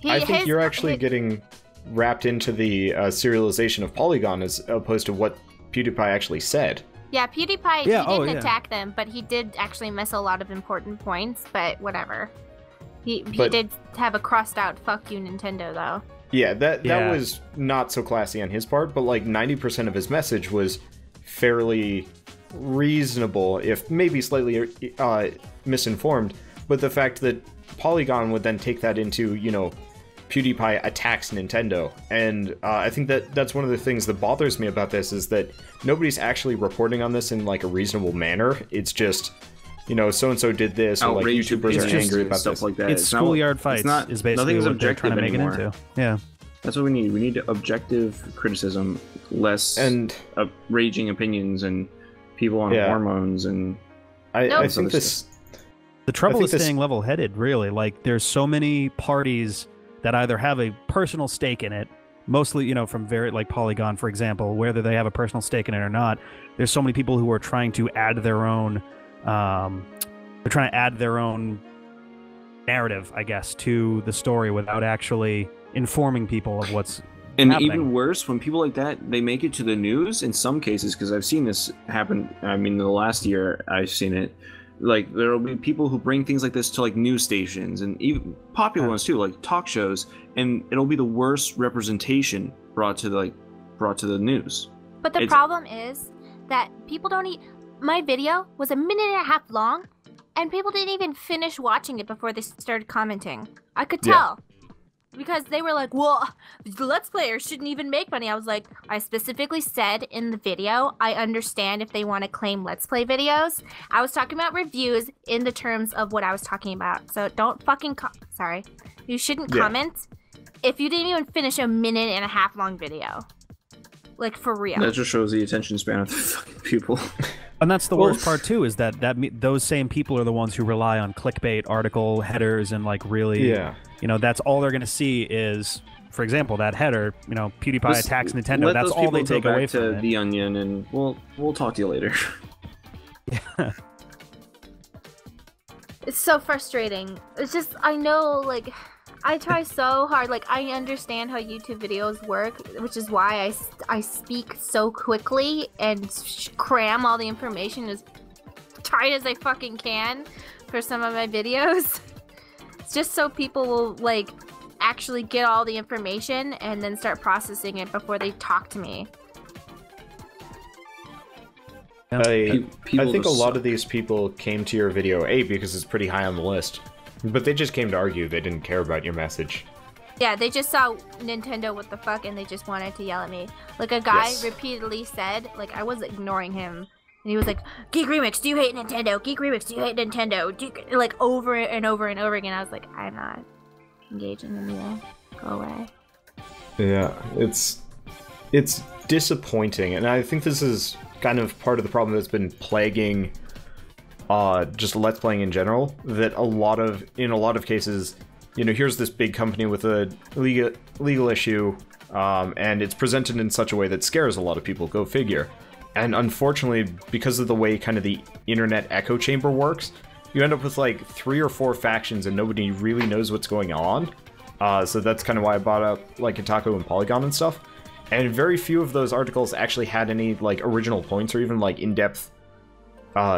I think you're actually getting wrapped into the serialization of Polygon as opposed to what PewDiePie actually said. Yeah, PewDiePie, he didn't attack them, but he did actually miss a lot of important points, but whatever. He did have a crossed out "fuck you, Nintendo," though. Yeah, that was not so classy on his part, but like 90% of his message was fairly reasonable, if maybe slightly misinformed, but the fact that Polygon would then take that into, you know, PewDiePie attacks Nintendo, and I think that's one of the things that bothers me about this, is that nobody's actually reporting on this in like a reasonable manner. It's just, you know, so-and-so did this, or like YouTubers are angry about stuff this. like that. It's schoolyard fights is basically what they're trying to make it into. Yeah. That's what we need. We need objective criticism, less raging opinions and people on hormones and... I think this... The trouble is staying level-headed, really. Like, there's so many parties that either have a personal stake in it, mostly, you know, from like Polygon, for example, whether they have a personal stake in it or not. There's so many people who are trying to add their own... they're trying to add their own narrative, I guess, to the story without actually informing people of what's happening. Even worse, when people like that, they make it to the news, in some cases, because I've seen this happen, I mean, in the last year, I've seen it. Like, there will be people who bring things like this to, like, news stations, and even popular ones, too, like talk shows, and it'll be the worst representation brought to the news. But the problem is that people don't eat... My video was 1.5 minutes long, and people didn't even finish watching it before they started commenting. I could tell. Because they were like, well, the Let's Players shouldn't even make money. I was like, I specifically said in the video, I understand if they want to claim Let's Play videos. I was talking about reviews in the terms of what I was talking about. So don't fucking... Sorry. You shouldn't comment if you didn't even finish 1.5 minutes long video. Like, for real. That just shows the attention span of the fucking people. And that's the worst part, too, is that those same people are the ones who rely on clickbait article headers and, like, really... Yeah. You know, that's all they're going to see is, for example, that header, you know, PewDiePie attacks Nintendo. That's all they take away from it. The Onion, and we'll talk to you later. Yeah. It's so frustrating. It's just, I know, like, I try so hard. Like, I understand how YouTube videos work, which is why I speak so quickly and cram all the information as tight as I fucking can for some of my videos. It's just so people will, like, actually get all the information and then start processing it before they talk to me. I People think a just lot suck. of these people came to your video, A, because it's pretty high on the list, but they just came to argue. They didn't care about your message. Yeah, they just saw Nintendo what the fuck and they just wanted to yell at me. Like a guy Yes. repeatedly said, like I was ignoring him. And he was like, GeekRemix, do you hate Nintendo? GeekRemix, do you hate Nintendo? Like over and over and over again. I was like, I'm not engaging in you. Go away. Yeah, it's disappointing, and I think this is kind of part of the problem that's been plaguing just Let's Playing in general, that in a lot of cases, you know, here's this big company with a legal issue, and it's presented in such a way that scares a lot of people, go figure. And unfortunately, because of the way kind of the internet echo chamber works, you end up with like 3 or 4 factions and nobody really knows what's going on. So that's kind of why I bought up like Kotaku and Polygon and stuff. And very few of those articles actually had any like original points or even like in-depth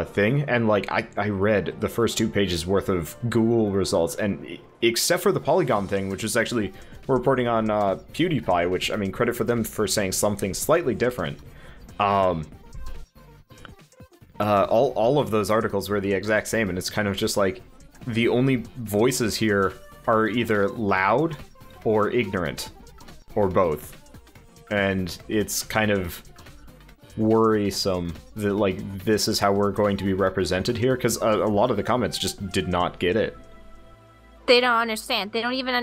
thing. And like I read the first 2 pages worth of Google results, and except for the Polygon thing, which is actually reporting on PewDiePie, which I mean, credit for them for saying something slightly different. All of those articles were the exact same, and it's kind of just like the only voices here are either loud or ignorant, or both. And it's kind of worrisome that like this is how we're going to be represented here, because a lot of the comments just did not get it. They don't understand. They don't even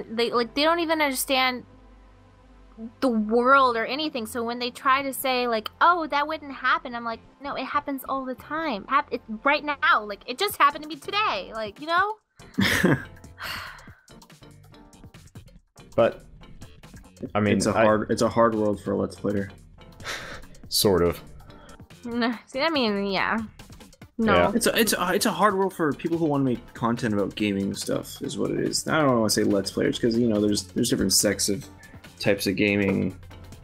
understand the world or anything. So when they try to say like, oh, that wouldn't happen, I'm like, no, it happens all the time. It's right now. Like, it just happened to me today. Like, you know? But I mean, it's a hard world for a Let's Player. Sort of. I mean, yeah. No. Yeah. It's a hard world for people who want to make content about gaming stuff, is what it is. I don't want to say Let's Players, because you know there's different sects of types of gaming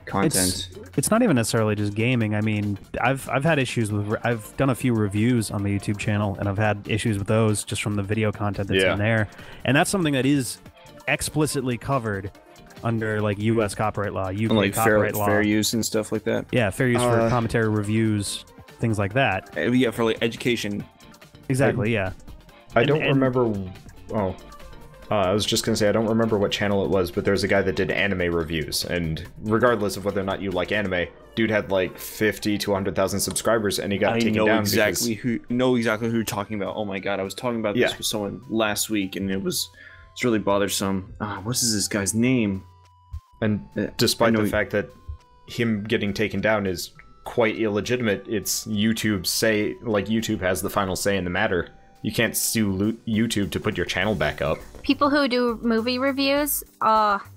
content. It's not even necessarily just gaming. I mean, I've had issues with. I've done a few reviews on the YouTube channel, and I've had issues with those just from the video content that's in there, and that's something that is explicitly covered under like U.S. copyright law, UK like copyright law, fair use and stuff like that. Yeah, fair use for commentary reviews, things like that. Yeah, for like education. Exactly. Yeah. I don't remember. Oh, I was just gonna say I don't remember what channel it was, but there's a guy that did anime reviews, and regardless of whether or not you like anime, dude had like 50 to 100,000 subscribers, and he got taken down. Exactly who you're talking about. Oh my god, I was talking about this with someone last week, and it's really bothersome. What's this guy's name? And despite the fact that him getting taken down is quite illegitimate, it's YouTube has the final say in the matter. You can't sue YouTube to put your channel back up. People who do movie reviews,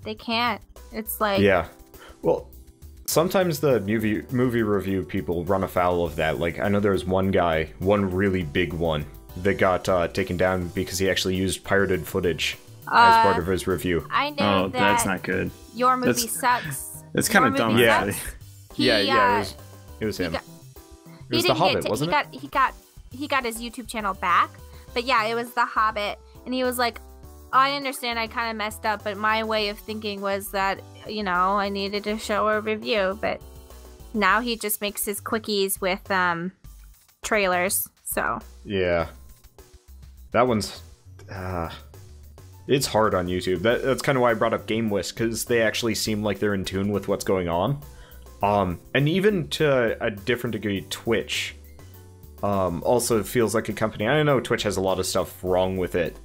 they can't. It's like... Yeah. Well, sometimes the movie review people run afoul of that. Like, I know there was one guy, one really big one, that got taken down because he actually used pirated footage as part of his review. I know that's not good. Your movie sucks. That's kind of dumb. Yeah. Yeah, it was him. It He was The Hobbit, wasn't it? He got his YouTube channel back, but yeah, it was The Hobbit, and he was like, I understand I kind of messed up, but my way of thinking was that, you know, I needed to show a review, but now he just makes his quickies with trailers, so. Yeah. That one's... it's hard on YouTube. That's kind of why I brought up GameWist, because they actually seem like they're in tune with what's going on. And even to a different degree, Twitch also feels like a company. I know Twitch has a lot of stuff wrong with it,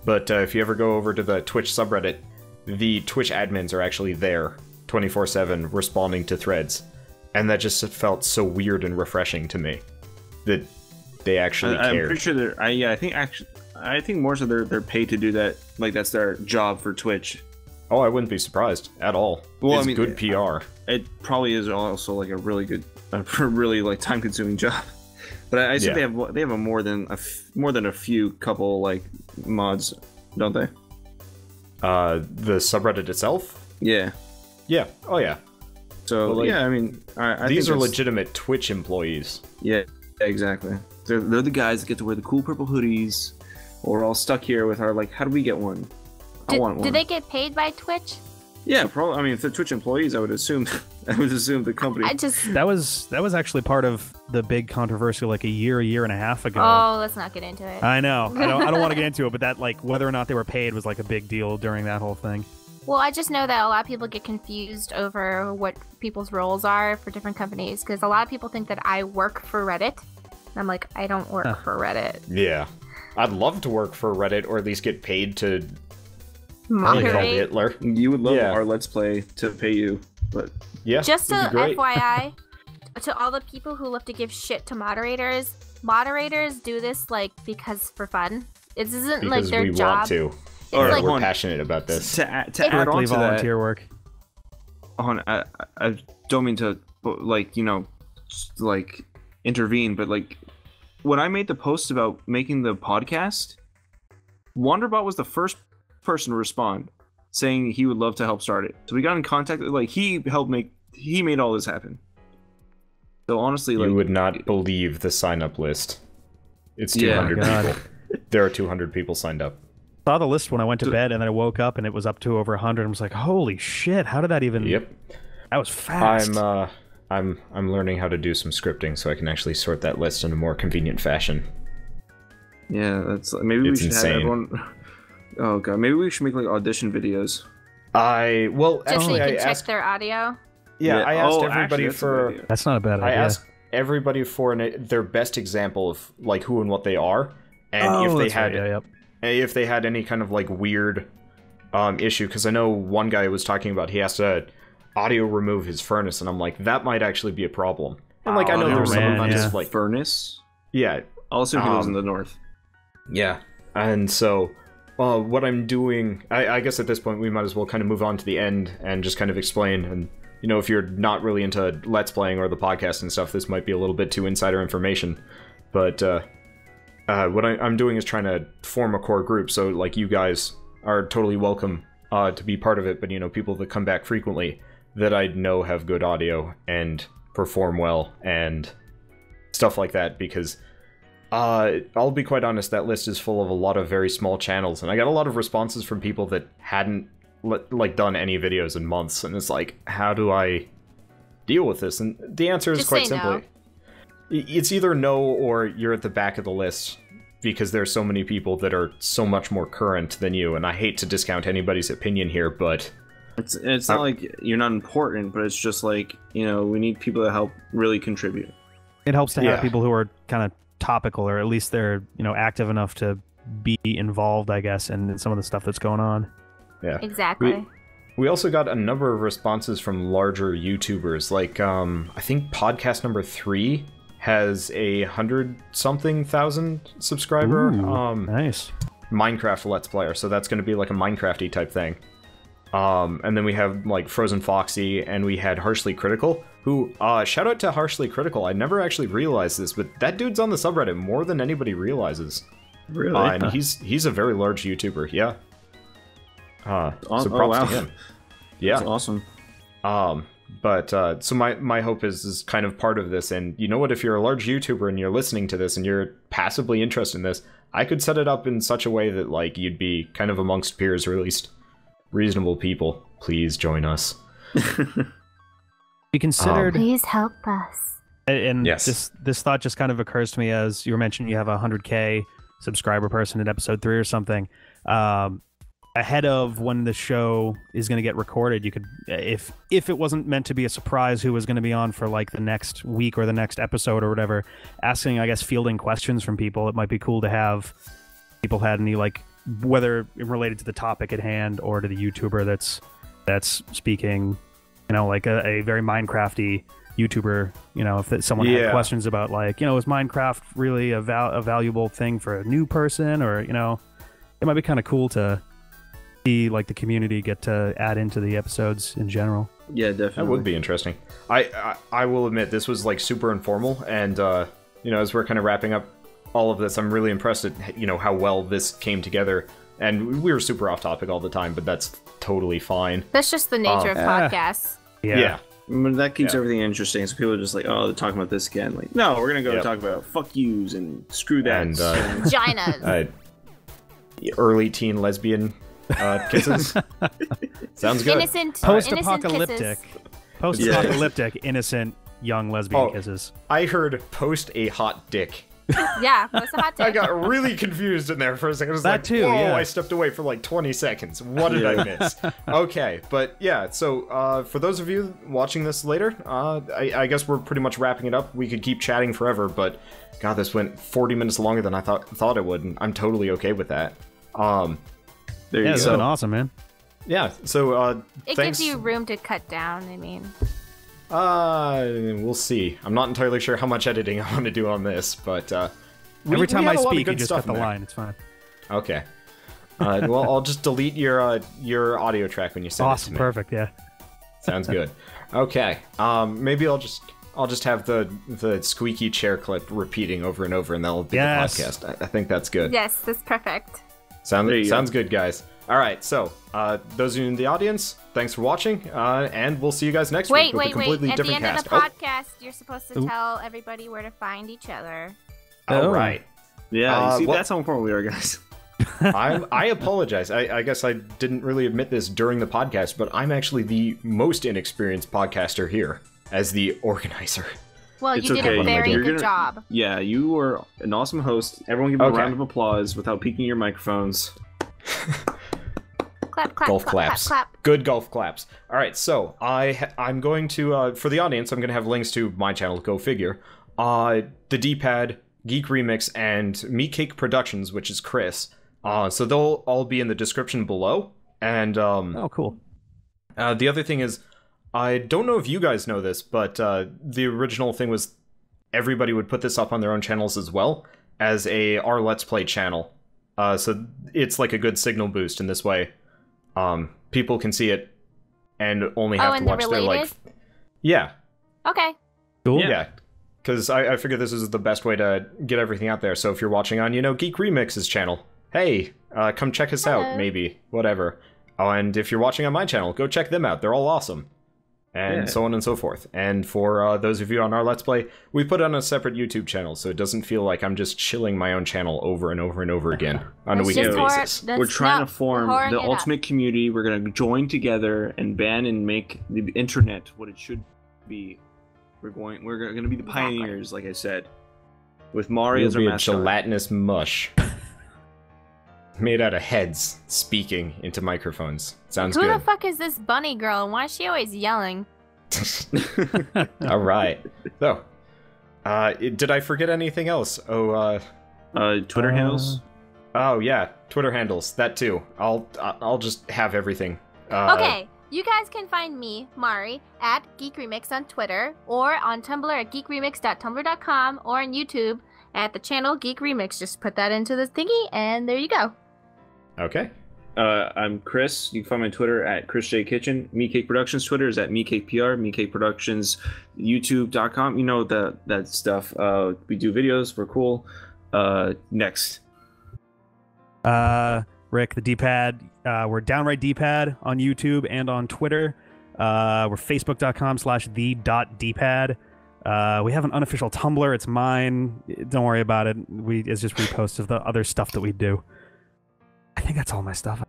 but if you ever go over to the Twitch subreddit, the Twitch admins are actually there 24/7 responding to threads, and that just felt so weird and refreshing to me that they actually cared. I'm pretty sure they're. I think more so they're paid to do that. Like that's their job for Twitch. Oh, I wouldn't be surprised at all. Well, it's good PR. It probably is also like a really like time-consuming job. But I think they have a more than a few couple like mods, don't they? The subreddit itself? Yeah. Yeah. Oh yeah. So well, like, yeah, I mean, I these think are legitimate Twitch employees. Yeah, exactly. They're the guys that get to wear the cool purple hoodies. Or we're all stuck here with our like, how do we get one? I want one. Do they get paid by Twitch? Yeah, probably. I mean, if they're Twitch employees, I would assume the company. That was actually part of the big controversy like a year and a half ago. Oh, let's not get into it. I know. I don't want to get into it, but that like whether or not they were paid was like a big deal during that whole thing. Well, I just know that a lot of people get confused over what people's roles are for different companies, because a lot of people think that I work for Reddit. And I'm like, I don't work for Reddit. Yeah. I'd love to work for Reddit, or at least get paid to moderate Hitler. You would love our Let's Play to pay you, but yeah. Just to FYI, to all the people who love to give shit to moderators do this like because for fun. It isn't because like their we job. Want to. It's like, we're passionate about this. To add Directly on to volunteer that, work. I don't mean to like like intervene, but like when I made the post about making the podcast, Wanderbot was the first person to respond, saying he would love to help start it. So we got in contact. Like he made all this happen. So honestly, like, you would not believe the sign-up list. It's 200 people. There are 200 people signed up. I saw the list when I went to bed, and then I woke up and it was up to over 100. I was like, "Holy shit! How did that even?" Yep. That was fast. I'm learning how to do some scripting so I can actually sort that list in a more convenient fashion. Yeah, that's maybe we should have everyone. Oh god, maybe we should make like audition videos. Just so you can check their audio. Yeah, I asked everybody for. That's not a bad idea. I asked everybody for their best example of like who and what they are, and if they had any kind of like weird issue, because I know one guy was talking about he has to audio remove his furnace, and I'm like, that might actually be a problem. And like I know there's some not just like furnace. Yeah. Also, he lives in the north. Yeah, and so what I'm doing, I guess at this point we might as well kind of move on to the end and just kind of explain. And you know, if you're not really into Let's Playing or the podcast and stuff, this might be a little bit too insider information. But what I'm doing is trying to form a core group, so like you guys are totally welcome to be part of it, but you know, people that come back frequently that I know have good audio and perform well and stuff like that, because I'll be quite honest, that list is full of a lot of very small channels, and I got a lot of responses from people that hadn't like done any videos in months, and it's like, how do I deal with this? And the answer is quite simply, it's either no or you're at the back of the list, because there's so many people that are so much more current than you, and I hate to discount anybody's opinion here, but it's not like you're not important, but it's just like, you know, we need people to help really contribute. It helps to have people who are kind of topical, or at least they're, you know, active enough to be involved, I guess, in some of the stuff that's going on. Yeah, exactly. We also got a number of responses from larger YouTubers, like I think podcast number 3 has 100-something thousand subscriber. Nice. Minecraft Let's Player, so that's going to be like a Minecrafty type thing. And then we have like Frozen Foxy, and we had Harshly Critical, who, shout out to Harshly Critical. I never actually realized this, but that dude's on the subreddit more than anybody realizes. Really? And he's a very large YouTuber, yeah. So props to him. Yeah. That's awesome. But so my hope is kind of part of this, and you know what, if you're a large YouTuber and you're listening to this and you're passively interested in this, I could set it up in such a way that like you'd be kind of amongst peers, or at least reasonable people. Please join us. Be considered. Please help us. And yes, this thought just kind of occurs to me as you were mentioning you have a 100K subscriber person in episode 3 or something. Ahead of when the show is going to get recorded, you could, if it wasn't meant to be a surprise who was going to be on for like the next week or the next episode or whatever, asking, I guess, fielding questions from people. It might be cool to have people had any, like, whether related to the topic at hand or to the YouTuber that's speaking, you know, like a very Minecrafty YouTuber, you know, if someone had questions about, like, you know, is Minecraft really a valuable thing for a new person, or, you know, it might be kind of cool to see like the community get to add into the episodes in general. Yeah, definitely. That would be interesting. I will admit, this was like super informal, and you know, as we're kind of wrapping up all of this, I'm really impressed at, you know, how well this came together. And we were super off topic all the time, but that's totally fine. That's just the nature of podcasts. Yeah. I mean, that keeps everything interesting, so people are just like, oh, they're talking about this again. Like, no, we're gonna go talk about fuck yous and screw that. And vaginas. Early teen lesbian Kisses. Sounds good. Innocent Post-apocalyptic. Innocent Innocent young lesbian Oh. kisses. I heard post a hot dick. Yeah, post a hot I take. got really confused in there for a second. I was That like, too, whoa, yeah. I stepped away for like 20 seconds. What did I miss? Okay, but yeah, so for those of you watching this later, I guess we're pretty much wrapping it up. We could keep chatting forever, but God, this went 40 minutes longer than I thought it would, and I'm totally okay with that. There you It's go. been awesome, man. Yeah, so It thanks. gives you room to cut down, I mean. We'll see. I'm not entirely sure how much editing I want to do on this, but Every time I had a lot of speak, you good just stuff cut the in there. line. It's fine. Okay. Well, I'll just delete your audio track when you send it to Awesome. me. Perfect. Yeah. Sounds good. Okay. Maybe I'll just have the squeaky chair clip repeating over and over, and that'll be Yes. the podcast. I think that's good. Yes, that's perfect. There you Sounds good, guys. All right. So, those of you in the audience, thanks for watching, and we'll see you guys next week with a completely At the different end cast. of the podcast, you're supposed to tell everybody where to find each other. All right. Yeah, you see, well- that's how important we are, guys. I apologize. I guess I didn't really admit this during the podcast, but I'm actually the most inexperienced podcaster here as the organizer. Well, It's you did okay. a very You're good gonna- job. Yeah, you were an awesome host. Everyone give a Okay. round of applause without peeking your microphones. Clap, clap, Golf clap, claps. clap, clap. Good golf claps. All right, so I'm going to for the audience, I'm going to have links to my channel, go figure. The D-pad, GeekRemix, and MeatCakeProductions, which is Chris. So they'll all be in the description below. And Oh, cool. the other thing is, I don't know if you guys know this, but the original thing was everybody would put this up on their own channels as well as our Let's Play channel. So it's like a good signal boost in this way. People can see it and only have to and they're watch their like. related? Yeah, Okay. Cool. yeah. Because I figured this is the best way to get everything out there. So if you're watching on, Geek Remix's channel, hey, come check us out, Hello. maybe, whatever. Oh, and if you're watching on my channel, go check them out. They're all awesome. And Yeah. so on and so forth. And for those of you on our Let's Play, we put on a separate YouTube channel, so it doesn't feel like I'm just chilling my own channel over and over and over again on a It's weekly just basis. We're trying to form whoring the it up. ultimate community. We're going to join together and ban and make the internet what it should be. We're going to be the Exactly. pioneers, like I said, with Mari You'll as our be a mascot. gelatinous mush. Made out of heads speaking into microphones. Sounds Who good. the fuck is this bunny girl, and why is she always yelling? All right. So, did I forget anything else? Twitter handles. Oh yeah, Twitter handles. That too. I'll just have everything. Okay, you guys can find me, Mari, at GeekRemix on Twitter, or on Tumblr at geekremix.tumblr.com, or on YouTube at the channel GeekRemix. Just put that into the thingy, and there you go. Okay. I'm Chris. You can find me on Twitter at ChrisJKitchen. MeatCakeProductions Twitter is at MeatCakePR. MeatCakeProductions YouTube.com. You know that stuff. We do videos. We're cool. Next. Rick, the D-pad. We're Downright D-pad on YouTube and on Twitter. We're Facebook.com/the.dpad. We have an unofficial Tumblr. It's mine. Don't worry about it. It's just reposts of the other stuff that we do. I think that's all my stuff.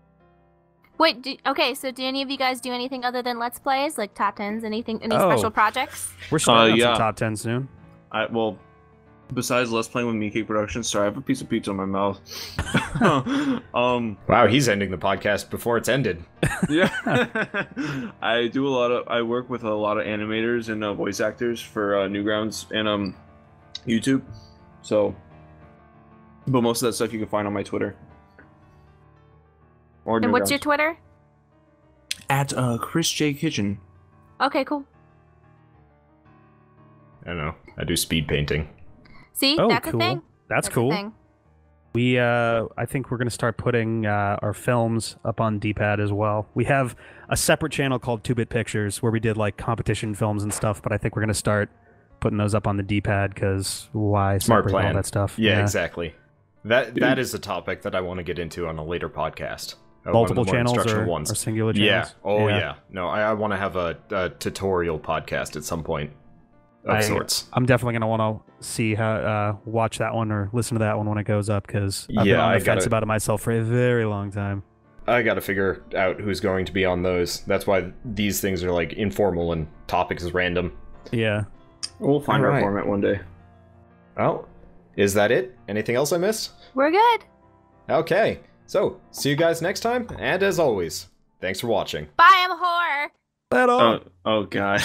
Wait, okay, so do any of you guys do anything other than Let's Plays, like top 10s, any Oh. special projects? We're starting on yeah. some top 10 soon. Well, besides Let's Play with MeatCake Productions, sorry, I have a piece of pizza in my mouth. Wow, he's ending the podcast before it's ended. Yeah, I work with a lot of animators and voice actors for Newgrounds and YouTube. So, but most of that stuff you can find on my Twitter. Or And what's your Newgrounds. Twitter? At Chris J Kitchen. Okay, cool. I don't know. I do speed painting. See, Oh, that's cool. a thing. That's a cool. thing. We, I think we're going to start putting our films up on D-pad as well. We have a separate channel called 2-Bit Pictures where we did like competition films and stuff, but I think we're going to start putting those up on the D-pad because why Smart separate plan. all that stuff? Yeah, exactly. That is a topic that I want to get into on a later podcast. Multiple one of the more channels instructional or ones. singular channels? Yeah. Oh yeah. No, I want to have a tutorial podcast at some point of sorts. I'm definitely going to want to see how watch that one or listen to that one when it goes up because I've been Yeah, on I the fence gotta- about it myself for a very long time. I gotta figure out who's going to be on those. That's why these things are like informal and topics is random. Yeah. We'll find our format one day. Well, is that it? Anything else I missed? We're good. Okay, so see you guys next time, and as always, thanks for watching. Bye, I'm a whore. That all. Oh god.